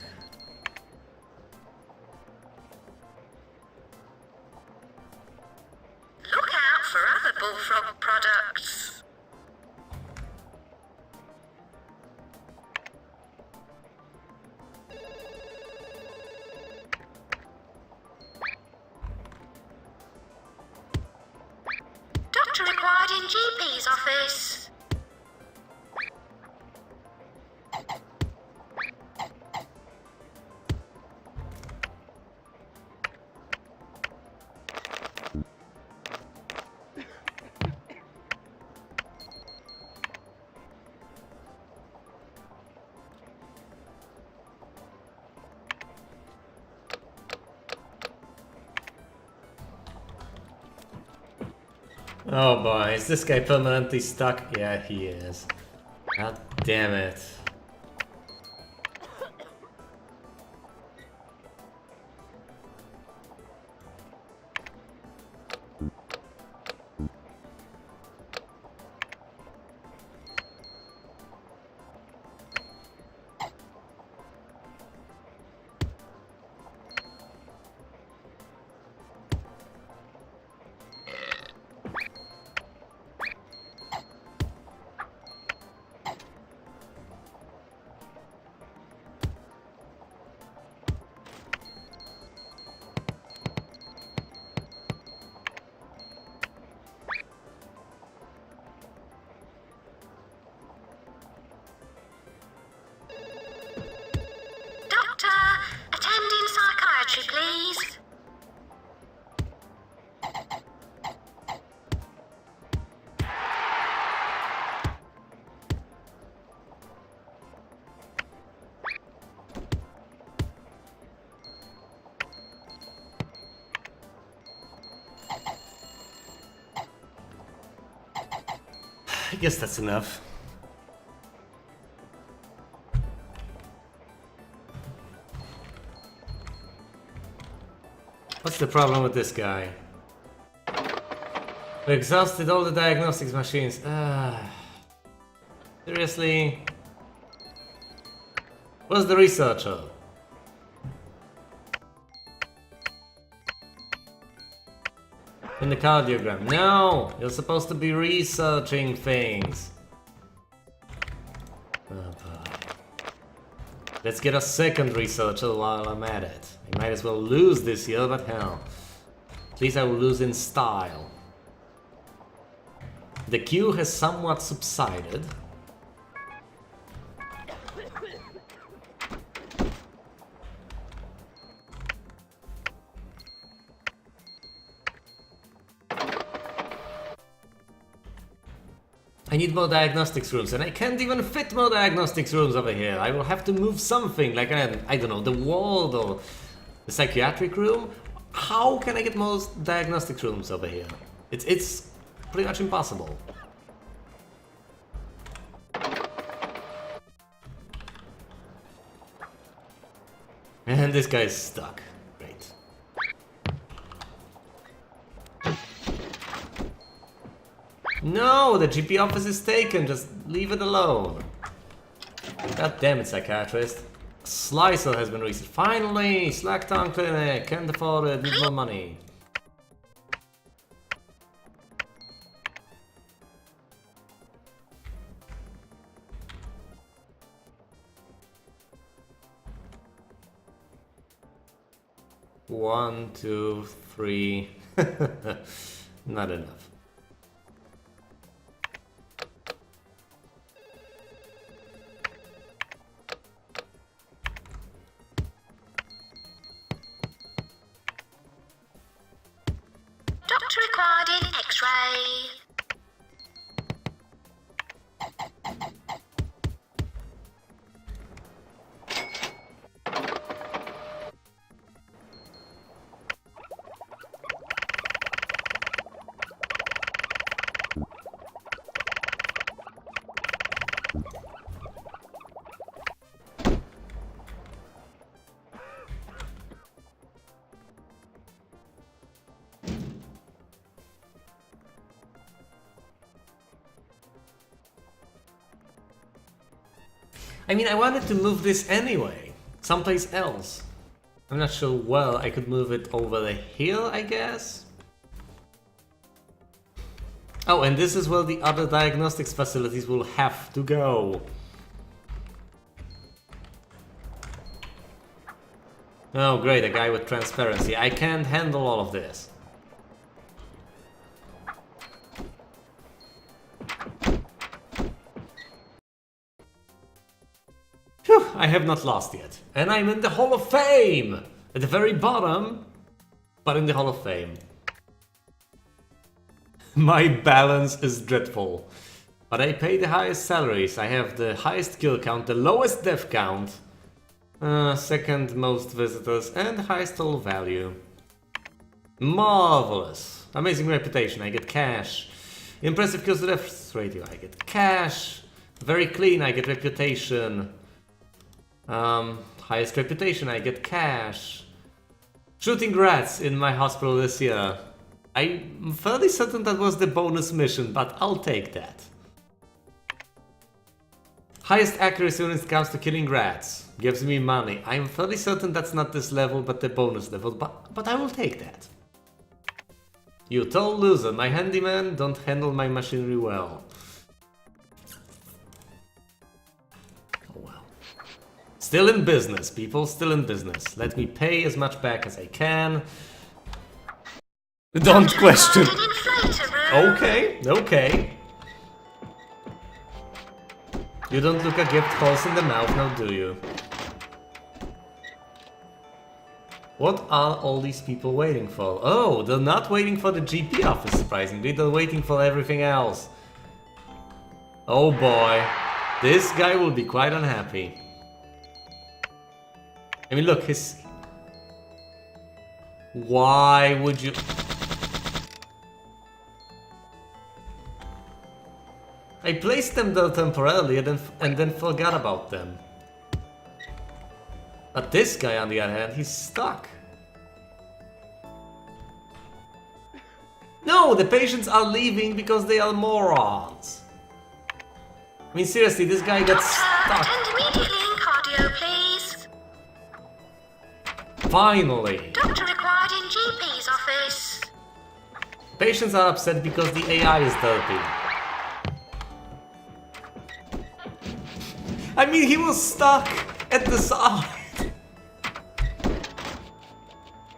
Look out for other bullfrog products. Doctor required in GP's office. Oh boy, is this guy permanently stuck? Yeah, he is. God damn it. Doctor, attending psychiatry, please. I guess that's enough. What's the problem with this guy? We exhausted all the diagnostics machines. Seriously? Where's the researcher? In the cardiogram. No! You're supposed to be researching things. Oh boy. Let's get a second researcher while I'm at it. I might as well lose this year, but hell. At least I will lose in style. The queue has somewhat subsided. I need more diagnostics rooms, and I can't even fit more diagnostics rooms over here. I will have to move something, like, I don't know, the ward or the psychiatric room. How can I get more diagnostics rooms over here? It's pretty much impossible. And this guy's stuck. Great. No, the GP office is taken. Just leave it alone. God damn it, psychiatrist. Slicer has been reset. Finally! Slacktown clinic. Can't afford it. Need more money. One, two, three. Not enough. Doctor required in X-ray. I mean, I wanted to move this anyway, someplace else. I'm not sure, well, I could move it over the hill, I guess? Oh, and this is where the other diagnostics facilities will have to go. Oh great, a guy with transparency. I can't handle all of this. Phew, I have not lost yet. And I'm in the Hall of Fame! At the very bottom, but in the Hall of Fame. My balance is dreadful. But I pay the highest salaries. I have the highest kill count, the lowest death count. Second most visitors and highest total value. Marvelous. Amazing reputation, I get cash. Impressive kills to death ratio, I get cash. Very clean, I get reputation. Highest reputation, I get cash. Shooting rats in my hospital this year. I'm fairly certain that was the bonus mission, but I'll take that. Highest accuracy when it comes to killing rats. Gives me money. I'm fairly certain that's not this level, but the bonus level, but I will take that. You tall loser, my handyman don't handle my machinery well. Oh well. Still in business, people, still in business. Let me pay as much back as I can. Don't question. Okay, okay. You don't look a gift horse in the mouth now, do you? What are all these people waiting for? Oh, they're not waiting for the GP office, surprisingly. They're waiting for everything else. Oh boy. This guy will be quite unhappy. I mean, look, his... Why would you... I placed them there temporarily and then forgot about them. But this guy, on the other hand, he's stuck. No, the patients are leaving because they are morons. I mean, seriously, this guy gets stuck. Attend immediately in cardio, please. Finally. Doctor required in GP's office. Patients are upset because the AI is dirty. I mean, he was stuck at the side.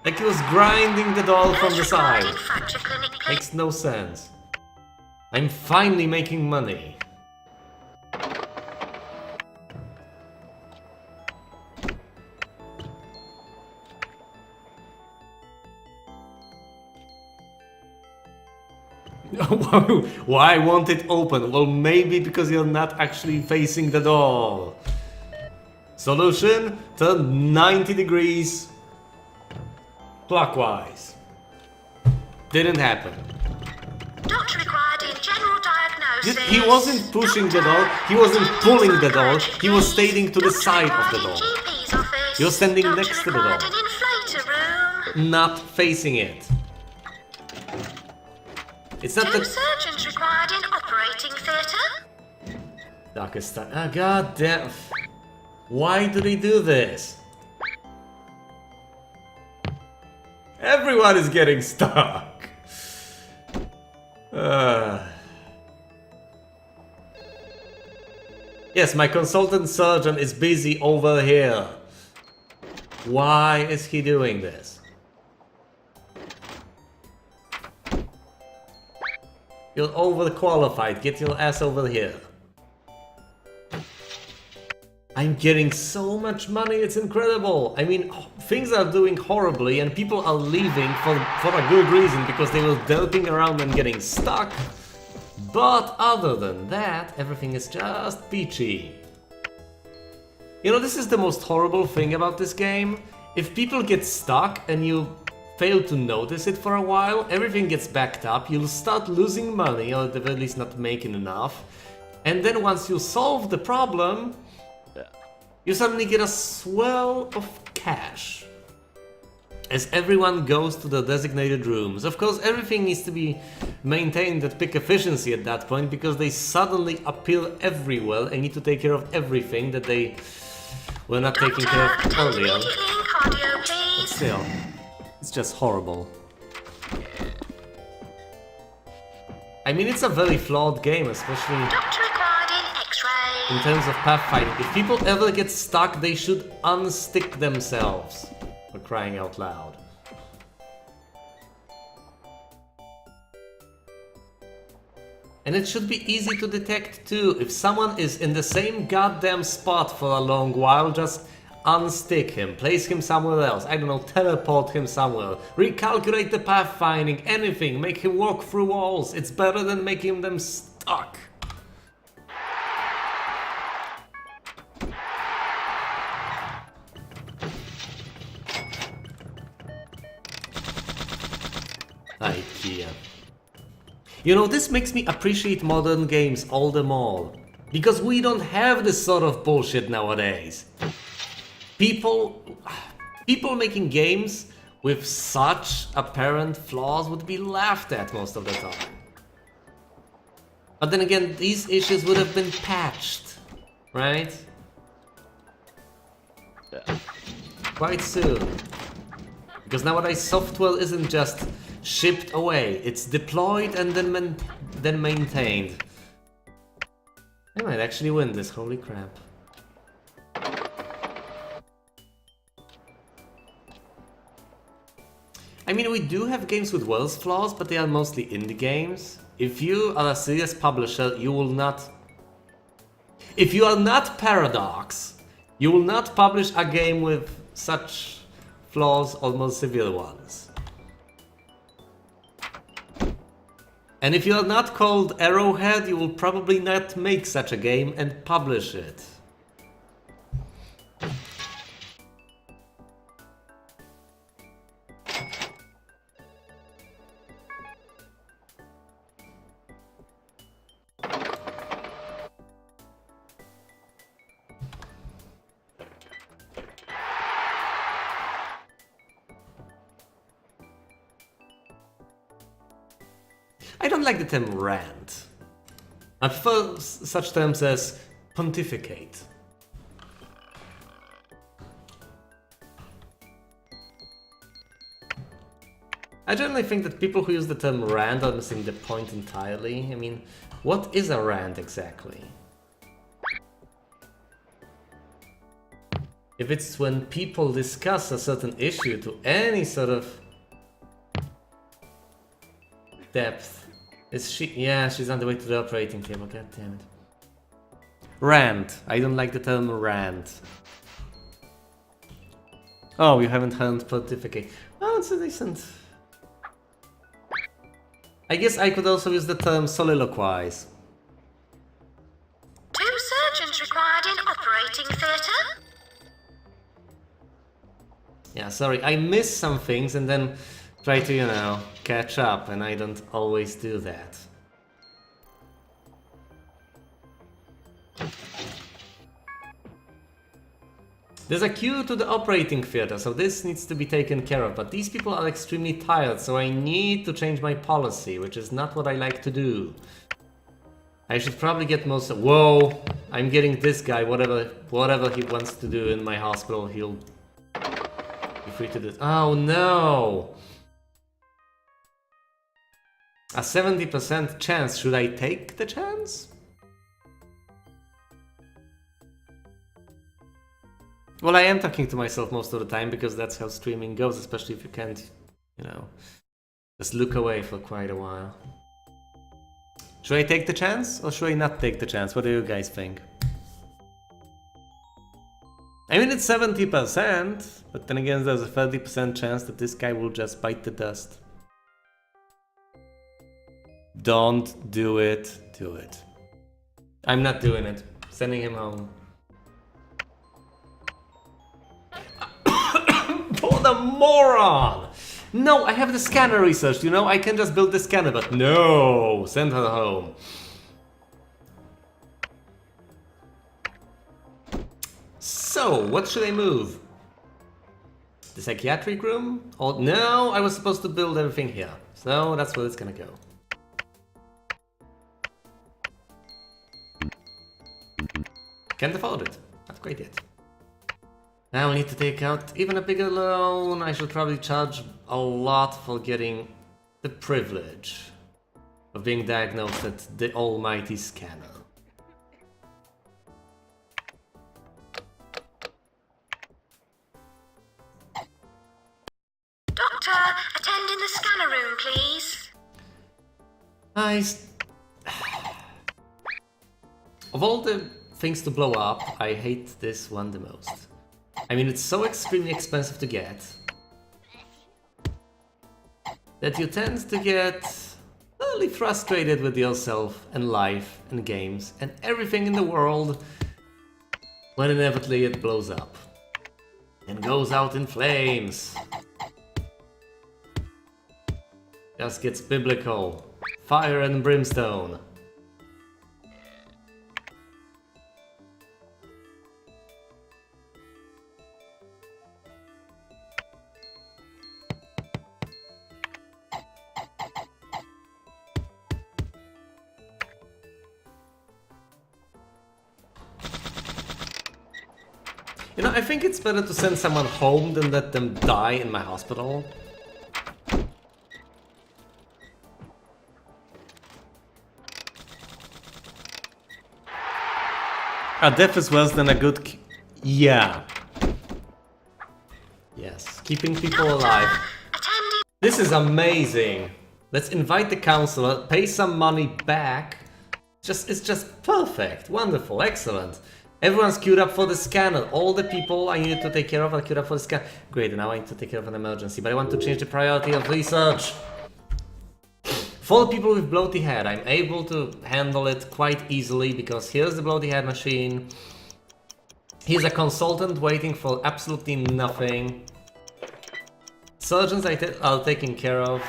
Like he was grinding the doll from the side. Makes no sense. I'm finally making money. Why won't it open? Well, maybe because you're not actually facing the door. Solution? Turn 90 degrees clockwise. Didn't happen. Doctor required in general diagnosis. He wasn't pushing the door, he wasn't pulling the door, he was standing to the side of the door. He was standing next to the door. Not facing it. It's not Two surgeons required in operating theatre. Darkest time. Ah, god damn. Why do they do this? Everyone is getting stuck. Yes, my consultant surgeon is busy over here. Why is he doing this? You're overqualified. Get your ass over here. I'm getting so much money, it's incredible. I mean, things are doing horribly and people are leaving for a good reason because they were delping around and getting stuck. But other than that, everything is just peachy. You know, this is the most horrible thing about this game. If people get stuck and you fail to notice it for a while, everything gets backed up, you'll start losing money, or at the very least not making enough. And then once you solve the problem, you suddenly get a swell of cash. as everyone goes to the designated rooms. Of course, everything needs to be maintained at peak efficiency at that point, because they suddenly appear everywhere and need to take care of everything that they were not taking care of Attend earlier. immediately in cardio, please. Still, it's just horrible. I mean, it's a very flawed game, especially Doctor required in X-ray. in terms of pathfinding. If people ever get stuck, they should unstick themselves, for crying out loud. And it should be easy to detect too. If someone is in the same goddamn spot for a long while, just unstick him, place him somewhere else, I don't know, teleport him somewhere, recalculate the pathfinding, anything, make him walk through walls. It's better than making them stuck. IKEA. You know, this makes me appreciate modern games all the more, because we don't have this sort of bullshit nowadays. People making games with such apparent flaws would be laughed at most of the time. But then again, these issues would have been patched, right? Yeah. Quite soon. Because nowadays software isn't just shipped away, it's deployed and then maintained. I might actually win this, holy crap. I mean, we do have games with worse flaws, but they are mostly indie games. If you are a serious publisher, you will not... If you are not Paradox, you will not publish a game with such flaws, almost severe ones. And if you are not called Arrowhead, you will probably not make such a game and publish it. I don't like the term rant. I prefer such terms as pontificate. I generally think that people who use the term rant are missing the point entirely. I mean, what is a rant exactly? If it's when people discuss a certain issue to any sort of depth. Is she? Yeah, she's on the way to the operating table, god damn it. Rant. I don't like the term rant. Oh, you haven't heard pontificate. Oh, it's a decent... I guess I could also use the term soliloquize. 2 surgeons required in operating theatre. Yeah, sorry, I miss some things and then try to, you know, catch up, and I don't always do that. There's a queue to the operating theater, so this needs to be taken care of, but these people are extremely tired, so I need to change my policy, which is not what I like to do. I should probably get most... Whoa! I'm getting this guy, whatever he wants to do in my hospital, he'll be free to do. Oh no! A 70% chance. Should I take the chance? Well, I am talking to myself most of the time because that's how streaming goes, especially if you can't, you know, just look away for quite a while. Should I take the chance or should I not take the chance? What do you guys think? I mean, it's 70%, but then again, there's a 30% chance that this guy will just bite the dust. Don't do it. Do it. I'm not doing it. Sending him home. What a moron! No, I have the scanner researched, you know? I can just build the scanner, but no! Send her home. So, what should I move? The psychiatric room? Oh, no, I was supposed to build everything here. So that's where it's gonna go. Can't afford it. Not quite yet. Now we need to take out even a bigger loan. I should probably charge a lot for getting the privilege of being diagnosed at the almighty scanner. Doctor, attend in the scanner room, please. Of all the things to blow up, I hate this one the most. I mean, it's so extremely expensive to get that you tend to get really frustrated with yourself and life and games and everything in the world when inevitably it blows up and goes out in flames. Just gets biblical. Fire and brimstone. You know, I think it's better to send someone home than let them die in my hospital. A death is worse than a good... Yeah. Yes, keeping people alive. This is amazing. Let's invite the counselor, pay some money back. It's just perfect, wonderful, excellent. Everyone's queued up for the scanner. All the people I needed to take care of are queued up for the scan. Great, now I need to take care of an emergency, but I want to change the priority of research. For the people with bloaty head, I'm able to handle it quite easily because here's the bloaty head machine. Here's a consultant waiting for absolutely nothing. Surgeons are taking care of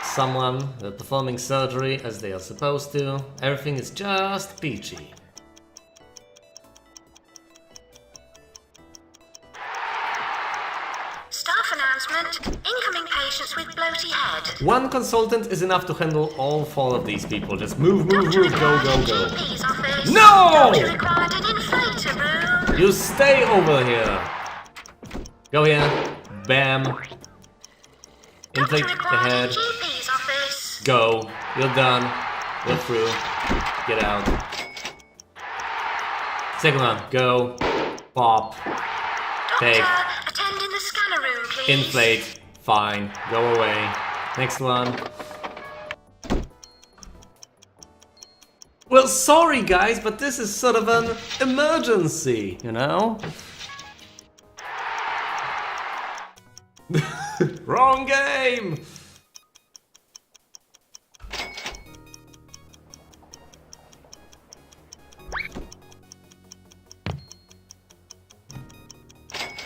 someone performing surgery as they are supposed to. Everything is just peachy. Staff announcement. Incoming patients with bloaty head. One consultant is enough to handle all 4 of these people. Just move, go, go, go. GP's office. No! Doctor required an inflator room. You stay over here. Go here. Bam. Inflate the head. GP's office. Go. You're done. You're through. Get out. Second one. Go. Pop. Take. Doctor, attend in the scanner room, please. Inflate. Fine. Go away. Next one. Well, sorry guys, but this is sort of an emergency, you know? Wrong game!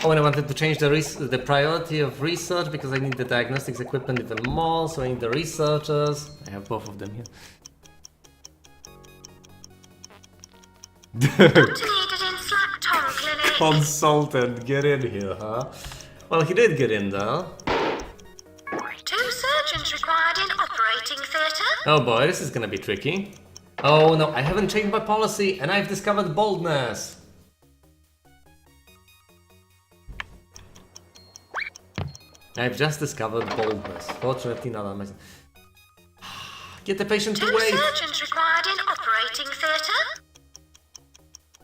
Oh, and I wanted to change the priority of research because I need the diagnostics equipment even more, so I need the researchers. I have both of them here. Doctor needed in Slack Tom Clinic. Consultant, get in here, huh? Well, he did get in there. 2 surgeons required in operating theatre. Oh boy, this is gonna be tricky. Oh no, I haven't changed my policy and I've discovered boldness. I've just discovered boldness. Fortunately not on my... Get the patient to 2 wait! surgeons required in operating theatre.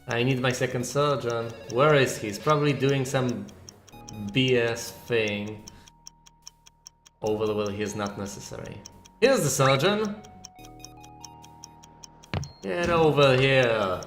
I need my second surgeon. Where is he? He's probably doing some BS thing. Over the will, he is not necessary. Here's the surgeon! Get over here!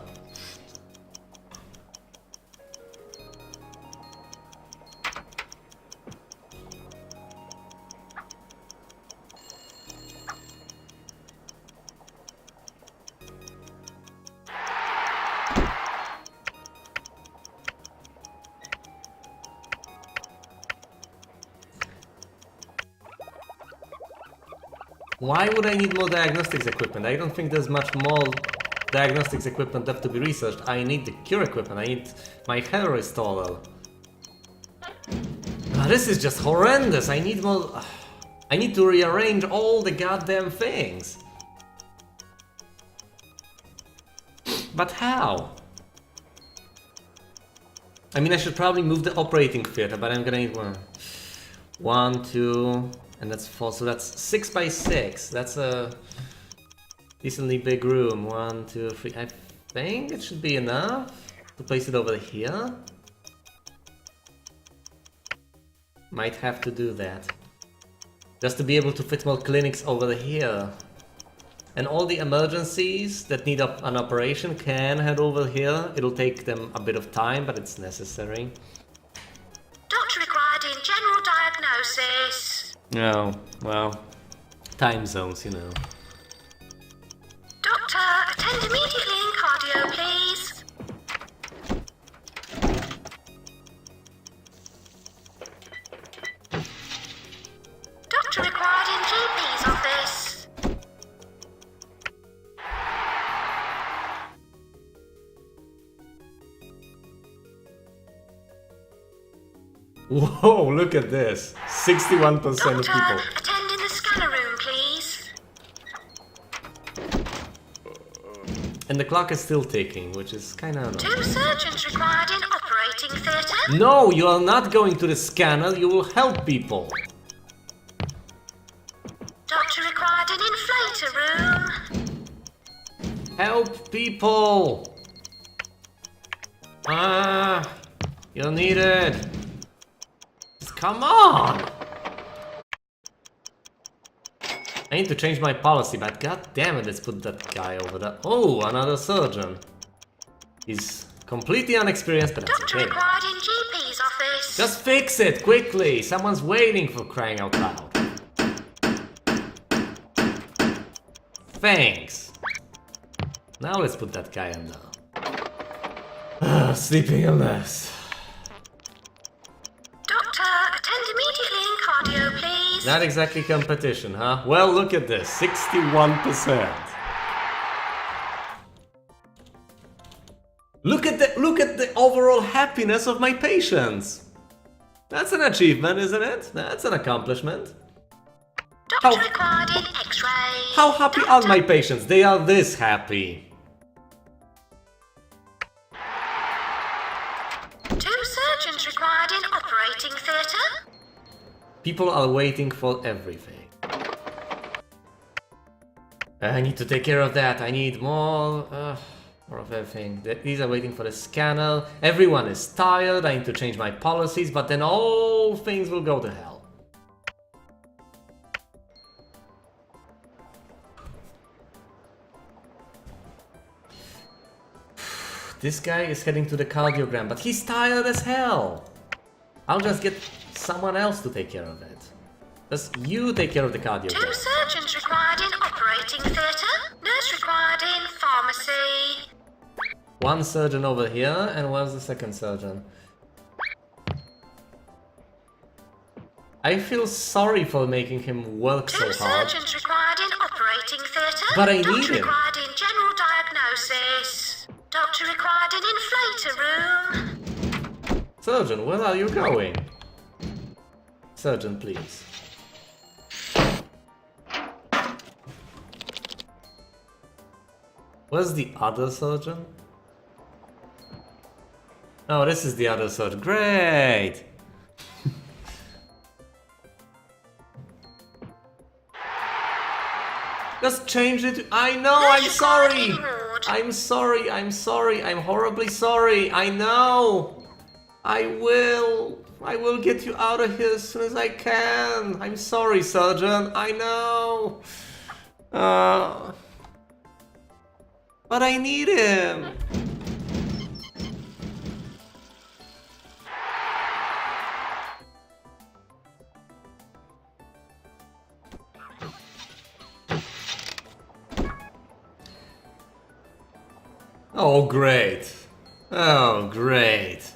Why would I need more diagnostics equipment? I don't think there's much more diagnostics equipment left to be researched. I need the cure equipment. I need my hair restorer. This is just horrendous. I need more... I need to rearrange all the goddamn things. But how? I mean, I should probably move the operating theater, but I'm gonna need one. 1, 2, and that's 4, so that's 6 by 6. That's a decently big room. 1, 2, 3. I think it should be enough to place it over here. Might have to do that. Just to be able to fit more clinics over here. And all the emergencies that need an operation can head over here. It'll take them a bit of time, but it's necessary. Doctor required in general diagnosis. Oh, well, time zones, you know. Doctor, attend immediately in cardio, please. Doctor required in GP's office. Whoa, look at this. 61% of Doctor, people. attend in the scanner room, please. And the clock is still ticking, which is kind of... 2 surgeons required in operating theatre. No, you are not going to the scanner. You will help people. Doctor required in inflator room. Help people. Ah, you're needed. Just come on. I need to change my policy, but god damn it, let's put that guy over there. Oh, another surgeon. He's completely unexperienced, but that's Doctor okay. required in GP's office. Just fix it, quickly! Someone's waiting, for crying out loud. Thanks. Now let's put that guy in there. Sleeping illness. Doctor, attend immediately in cardio, please. Not exactly competition, huh? Well, look at this, 61%. Look at the overall happiness of my patients. That's an achievement, isn't it? That's an accomplishment. Doctor required in X-ray. How happy are my patients? They are this happy. 2 surgeons required in operating theatre. People are waiting for everything. I need to take care of that. I need more of everything. These are waiting for the scanner. Everyone is tired. I need to change my policies, but then all things will go to hell. This guy is heading to the cardiogram, but he's tired as hell. I'll just get someone else to take care of it. Just you take care of the 2 cardiogram. surgeons required in operating theatre. Nurse required in pharmacy. 1 surgeon over here, and where's the second surgeon? I feel sorry for making him work 2 so hard. surgeons required in operating theatre. But I need Doctor him. required in general diagnosis. Doctor required in inflator room. Surgeon, where are you going? Surgeon, please. Where's the other surgeon? Oh, this is the other surgeon. Great! Just change it. I know, I'm sorry! I'm sorry, I'm sorry, I'm horribly sorry. I know! I will get you out of here as soon as I can. I'm sorry, surgeon. I know. But I need him. Oh, great. Oh, great.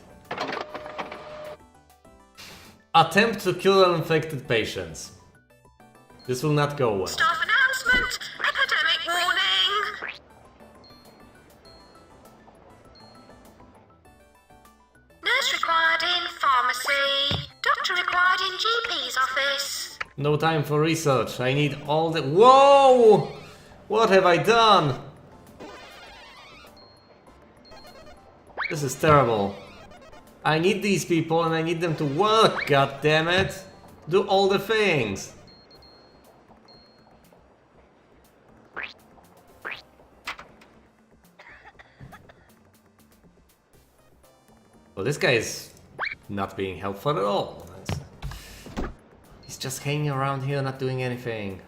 Attempt to kill infected patients. This will not go well. Staff announcement. Epidemic warning. Nurse required in pharmacy. Doctor required No time for research. I need all the... Whoa! What have I done? This is terrible. I need these people and I need them to work, god damn it! Do all the things! Well, this guy is not being helpful at all. He's just hanging around here, not doing anything.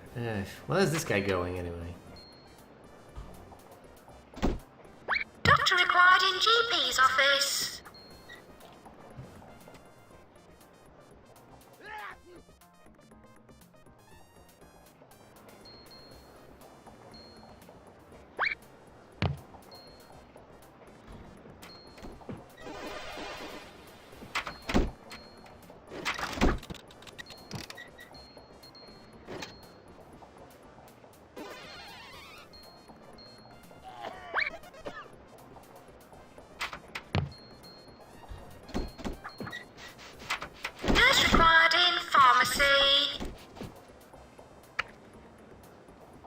Where is this guy going anyway? Doctor required in GP's office. Nurse required in pharmacy.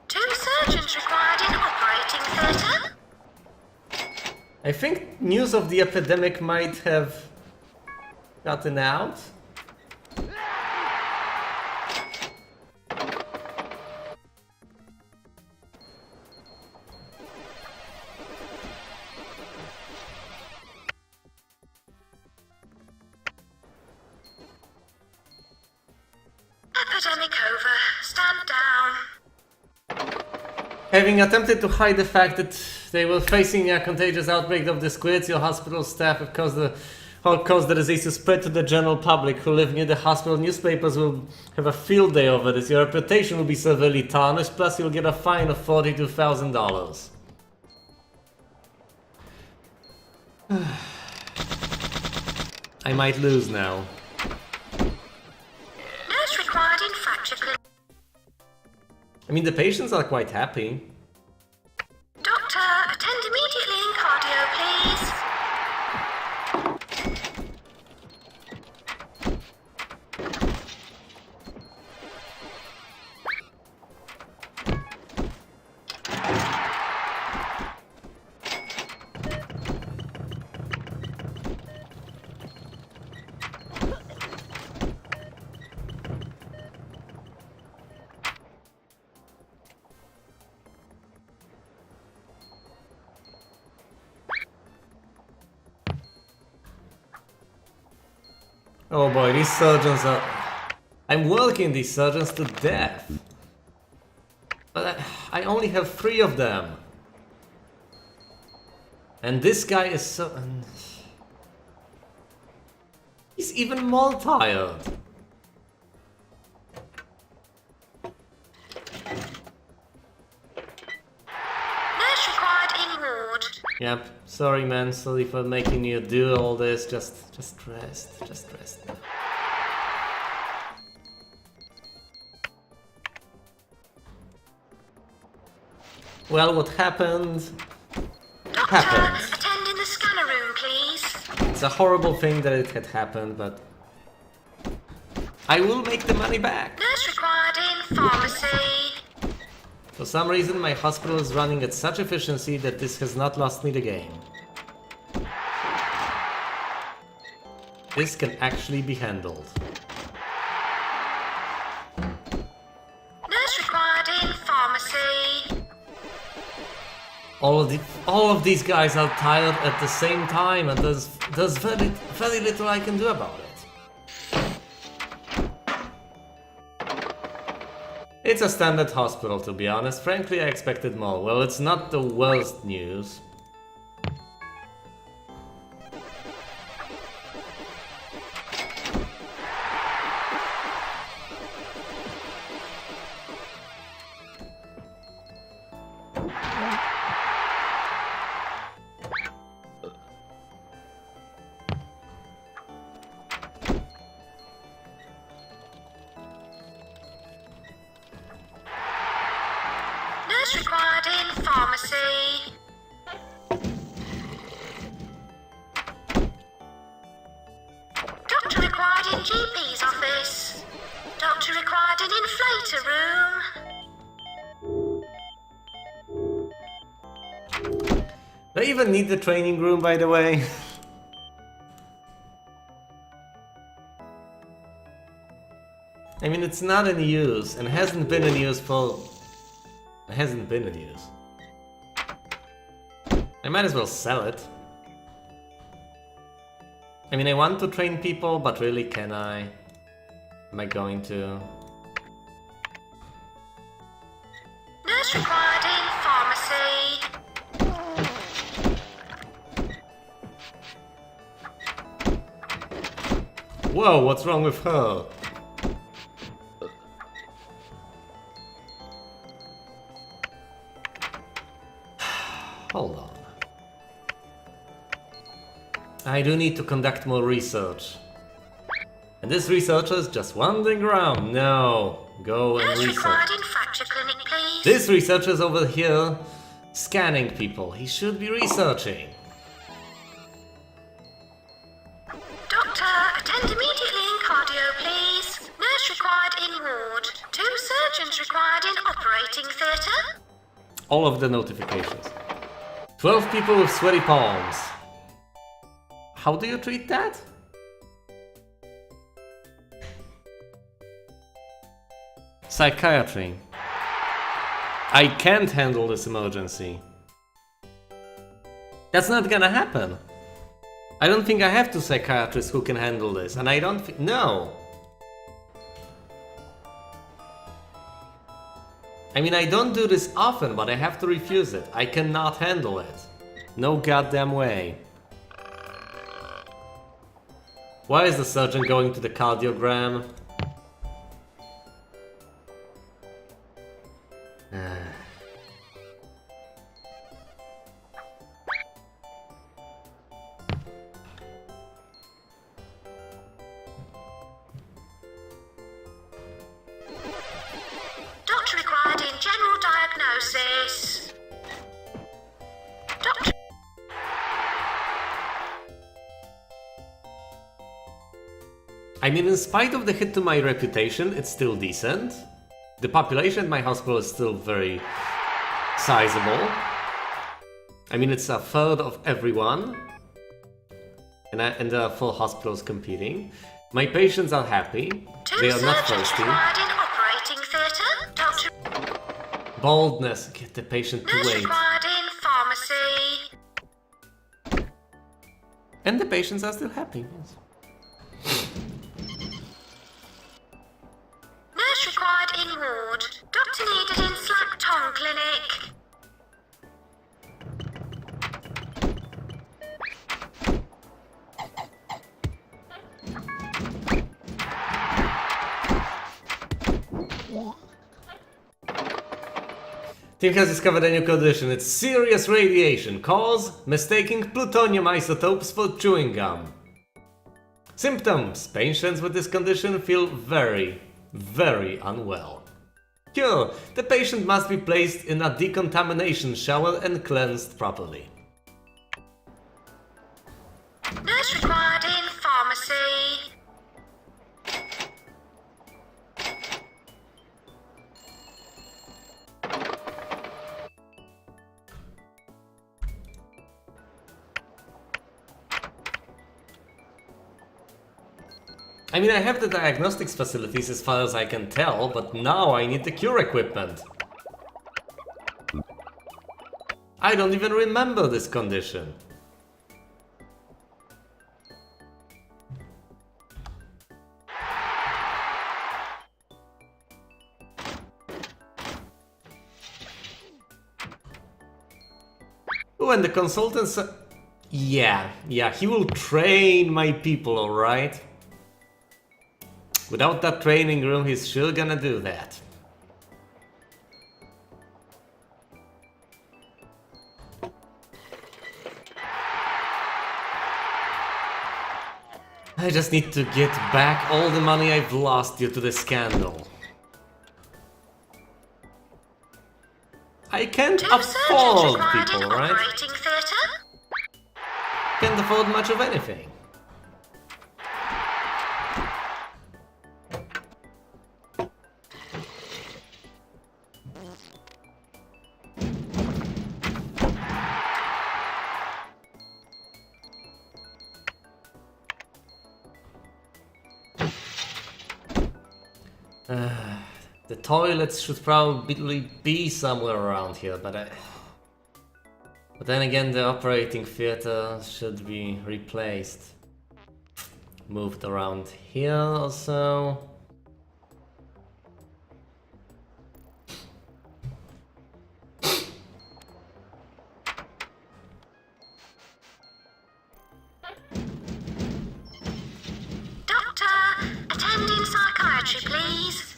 2 surgeons required in operating theatre. I think news of the epidemic might have gotten out. Epidemic over. Stand down. Having attempted to hide the fact that they were facing a contagious outbreak of the squids, your hospital staff have caused the disease to spread to the general public who live near the hospital. Newspapers will have a field day over this. Your reputation will be severely tarnished, plus you'll get a fine of $42,000. I might lose now. Nurse required in fracture clinic. I mean, the patients are quite happy. Doctor, attend immediately in cardio, please. Oh boy, these surgeons are... I'm working these surgeons to death. But I only have 3 of them. And this guy is so... He's even more tired. Nurse required in ward. Yep, sorry man, sorry for making you do all this. Just rest, just rest. Well, what happened? Doctor, Happened. attend in the scanner room, please. It's a horrible thing that it had happened, but I will make the money back. Nurse required in pharmacy. For some reason, my hospital is running at such efficiency that this has not lost me the game. This can actually be handled. Nurse required in pharmacy. All of these guys are tired at the same time, and there's very little I can do about it. It's a standard hospital, to be honest. Frankly, I expected more. Well, it's not the worst news. Nurse required in pharmacy. Doctor required in GP's office. Doctor required an inflator room. Do I even need the training room, by the way? I mean, it's not in use, and hasn't been in use for... It hasn't been in use. I might as well sell it. I mean, I want to train people, but really, can I? Am I going to? Nurse required in pharmacy. Whoa, what's wrong with her? Hold on. I do need to conduct more research. And this researcher is just wandering around. No, go and Nurse research. required in fracture clinic, please. This researcher is over here scanning people. He should be researching. Doctor, attend immediately in cardio, please. Nurse required in ward. 2 surgeons required in operating theatre. All of the notifications. 12 people with sweaty palms. How do you treat that? Psychiatry. I can't handle this emergency. That's not gonna happen. I don't think I have 2 psychiatrists who can handle this, and I don't think... No! I mean, I don't do this often, but I have to refuse it. I cannot handle it. No goddamn way. Why is the surgeon going to the cardiogram? Doctor required in general diagnosis. Doctor. I mean, in spite of the hit to my reputation, it's still decent. The population at my hospital is still very sizable. I mean, it's a third of everyone. And there are 4 hospitals competing. My patients are happy. 2 They are not surgeons thirsty. required in operating theatre. Doctor. Boldness, get the patient to Nurse wait. required in pharmacy. And the patients are still happy, yes. Nurse required in ward. Doctor needed in slack tongue clinic. Team has discovered a new condition. It's serious radiation. Cause? Mistaking plutonium isotopes for chewing gum. Symptoms. Patients with this condition feel very, very unwell. Cure. The patient must be placed in a decontamination shower and cleansed properly. Nurse required in pharmacy. I mean, I have the diagnostics facilities as far as I can tell, but now I need the cure equipment. I don't even remember this condition. Oh, and the consultants... Yeah, he will train my people, alright? Without that training room, he's sure gonna do that. I just need to get back all the money I've lost due to the scandal. I can't 2 surgeons afford required in people, right? operating theatre. Can't afford much of anything. toilets should probably be somewhere around here, but then again, the operating theater should be replaced. Moved around here or so. Psychiatry, please.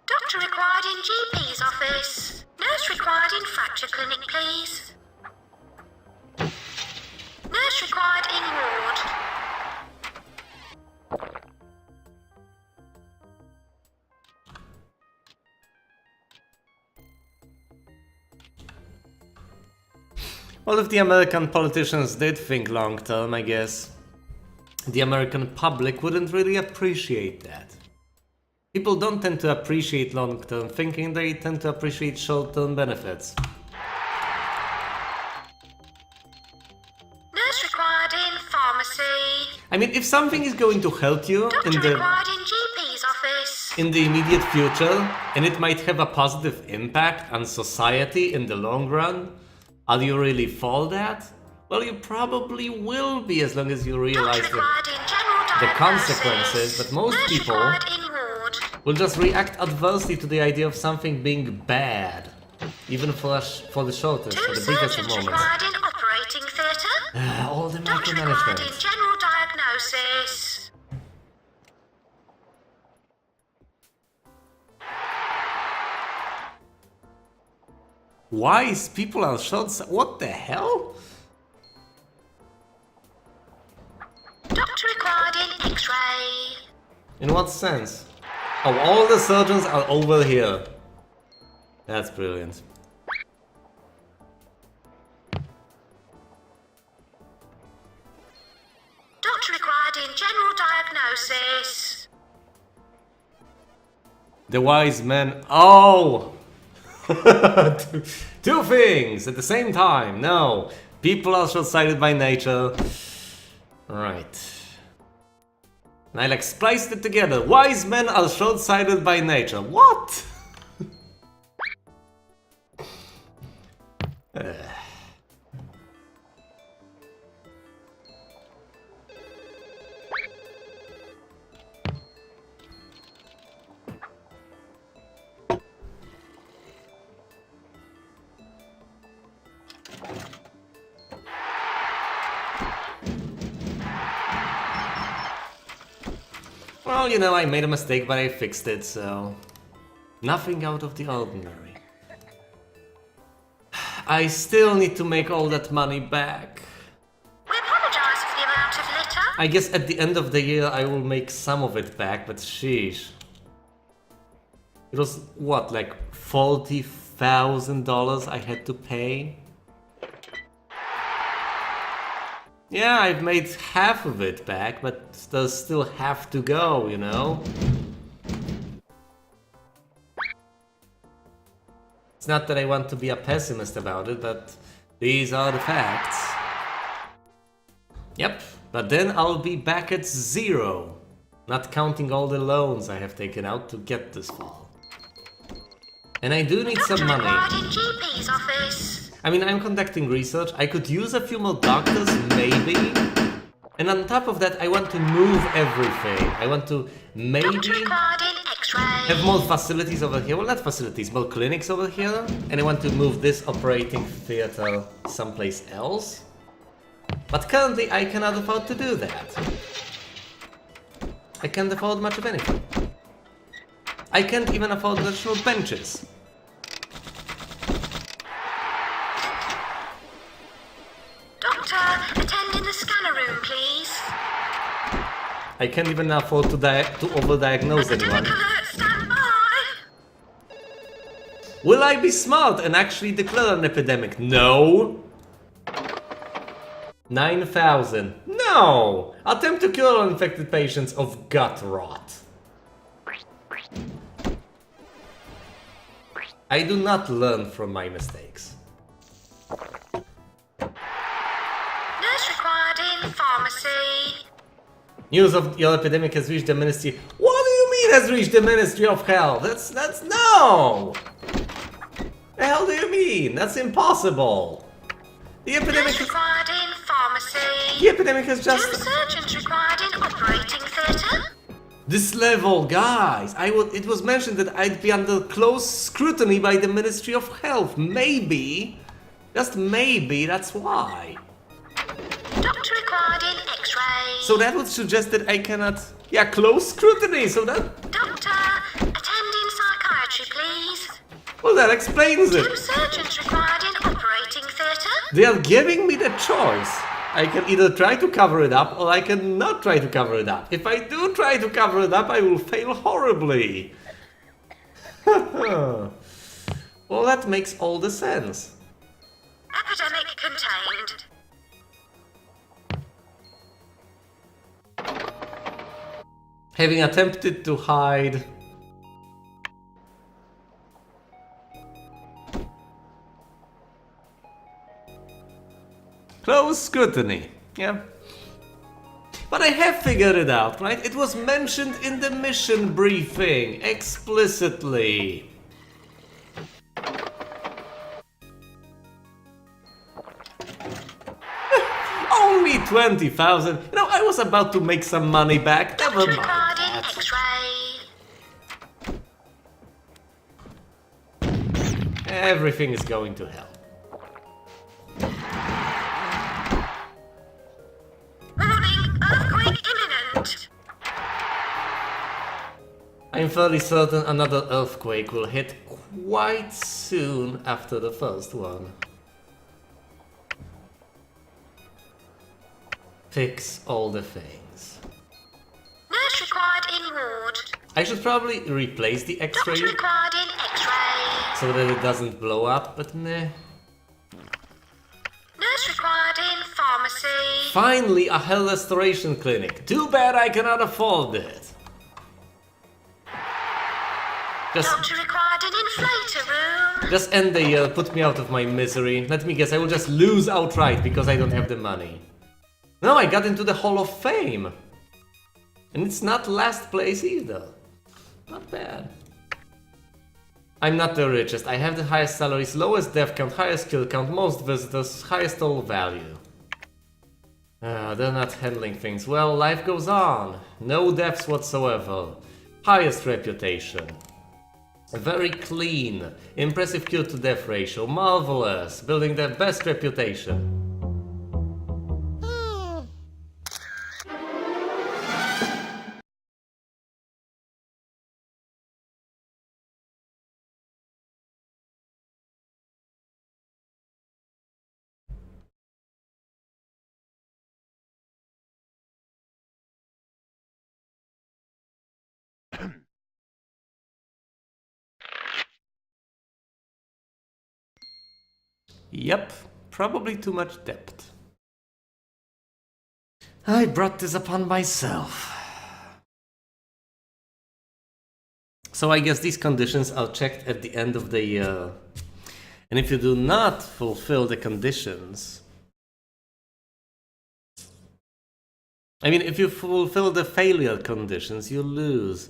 Doctor required in GP's office. Nurse required in fracture clinic, please. Nurse required in ward. Well, if the American politicians did think long term, I guess the American public wouldn't really appreciate that. People don't tend to appreciate long term thinking, they tend to appreciate short term benefits. Nurse required in pharmacy. I mean, if something is going to help you Doctor required in GP's office. in the immediate future, and it might have a positive impact on society in the long run, are you really for that? Well, you probably will be as long as you realize the consequences, but most people will just react adversely to the idea of something being bad, even for the shortest, for the biggest of moments. All the micromanagement. In general diagnosis. Wise people are short. What the hell? Doctor required in X-ray. In what sense? Oh, all the surgeons are over here. That's brilliant. Doctor required in general diagnosis. The wise men. Oh! Two things at the same time. No. People are short-sighted by nature. Right. And I like spliced it together. Wise men are short-sighted by nature. What? Well, you know, I made a mistake, but I fixed it, so... nothing out of the ordinary. I still need to make all that money back. We apologize for the amount of litter. I guess at the end of the year I will make some of it back, but sheesh. It was, what, like $40,000 I had to pay? Yeah, I've made half of it back, but there's still half to go, you know? It's not that I want to be a pessimist about it, but these are the facts. Yep, but then I'll be back at zero, not counting all the loans I have taken out to get this far. And I do need some money. In GP's office. I mean, I'm conducting research, I could use a few more doctors, maybe. And on top of that, I want to move everything. I want to maybe have more facilities over here. Well, not facilities, more clinics over here. And I want to move this operating theater someplace else. But currently, I cannot afford to do that. I can't afford much of anything. I can't even afford additional benches. Attend in the scanner room, please. I can't even afford to overdiagnose anyone. Stand by. Will I be smart and actually declare an epidemic? No. 9,000. No. Attempt to cure all infected patients of gut rot. I do not learn from my mistakes. Nurse required in pharmacy. News of your epidemic has reached the Ministry. What do you mean has reached the Ministry of Health? That's no! The hell do you mean? That's impossible. The epidemic Nurse required in pharmacy. The epidemic has 2 just... surgeons required in operating theatre. This level, guys, it was mentioned that I'd be under close scrutiny by the Ministry of Health. Maybe, just maybe, that's why. Doctor required in X-ray. So that would suggest that I cannot... Yeah, close scrutiny, so that... Doctor, attend in psychiatry, please. Well, that explains 2 it. surgeons required in operating theatre. They are giving me the choice. I can either try to cover it up or I can not try to cover it up. If I do try to cover it up, I will fail horribly. Well, that makes all the sense. Epidemic contained. Having attempted to hide... Close scrutiny, yeah. But I have figured it out, right? It was mentioned in the mission briefing, explicitly. Only 20,000. You know, I was about to make some money back. Never Doctor mind required in that. X-ray. Everything is going to hell. Warning, earthquake imminent. I'm fairly certain another earthquake will hit quite soon after the first one. Fix all the things. Nurse required in ward. I should probably replace the X-ray Doctor required in X-ray. so that it doesn't blow up, but meh. Nurse required in pharmacy. Finally, a health restoration clinic. Too bad I cannot afford it. Doctor required in inflator room. Just end the year, put me out of my misery. Let me guess, I will just lose outright because I don't have the money. No, I got into the Hall of Fame. And it's not last place either. Not bad. I'm not the richest. I have the highest salaries, lowest death count, highest kill count, most visitors, highest total value. They're not handling things well. Life goes on. No deaths whatsoever. Highest reputation. Very clean. Impressive cure to death ratio. Marvelous. Building their best reputation. Yep, probably too much debt. I brought this upon myself. So I guess these conditions are checked at the end of the year. And if you do not fulfill the conditions... I mean, if you fulfill the failure conditions, you lose.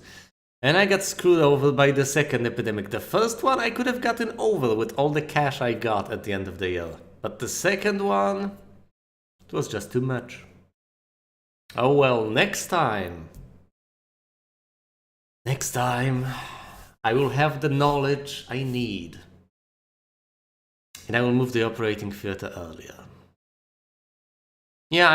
And I got screwed over by the second epidemic. The first one I could have gotten over with all the cash I got at the end of the year. But the second one, it was just too much. Oh well, next time. Next time, I will have the knowledge I need. And I will move the operating theater earlier. Yeah,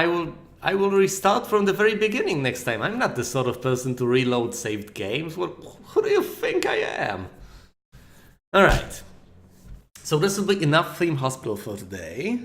I will restart from the very beginning next time. I'm not the sort of person to reload saved games. Well, who do you think I am? Alright. So this will be enough theme hospital for today.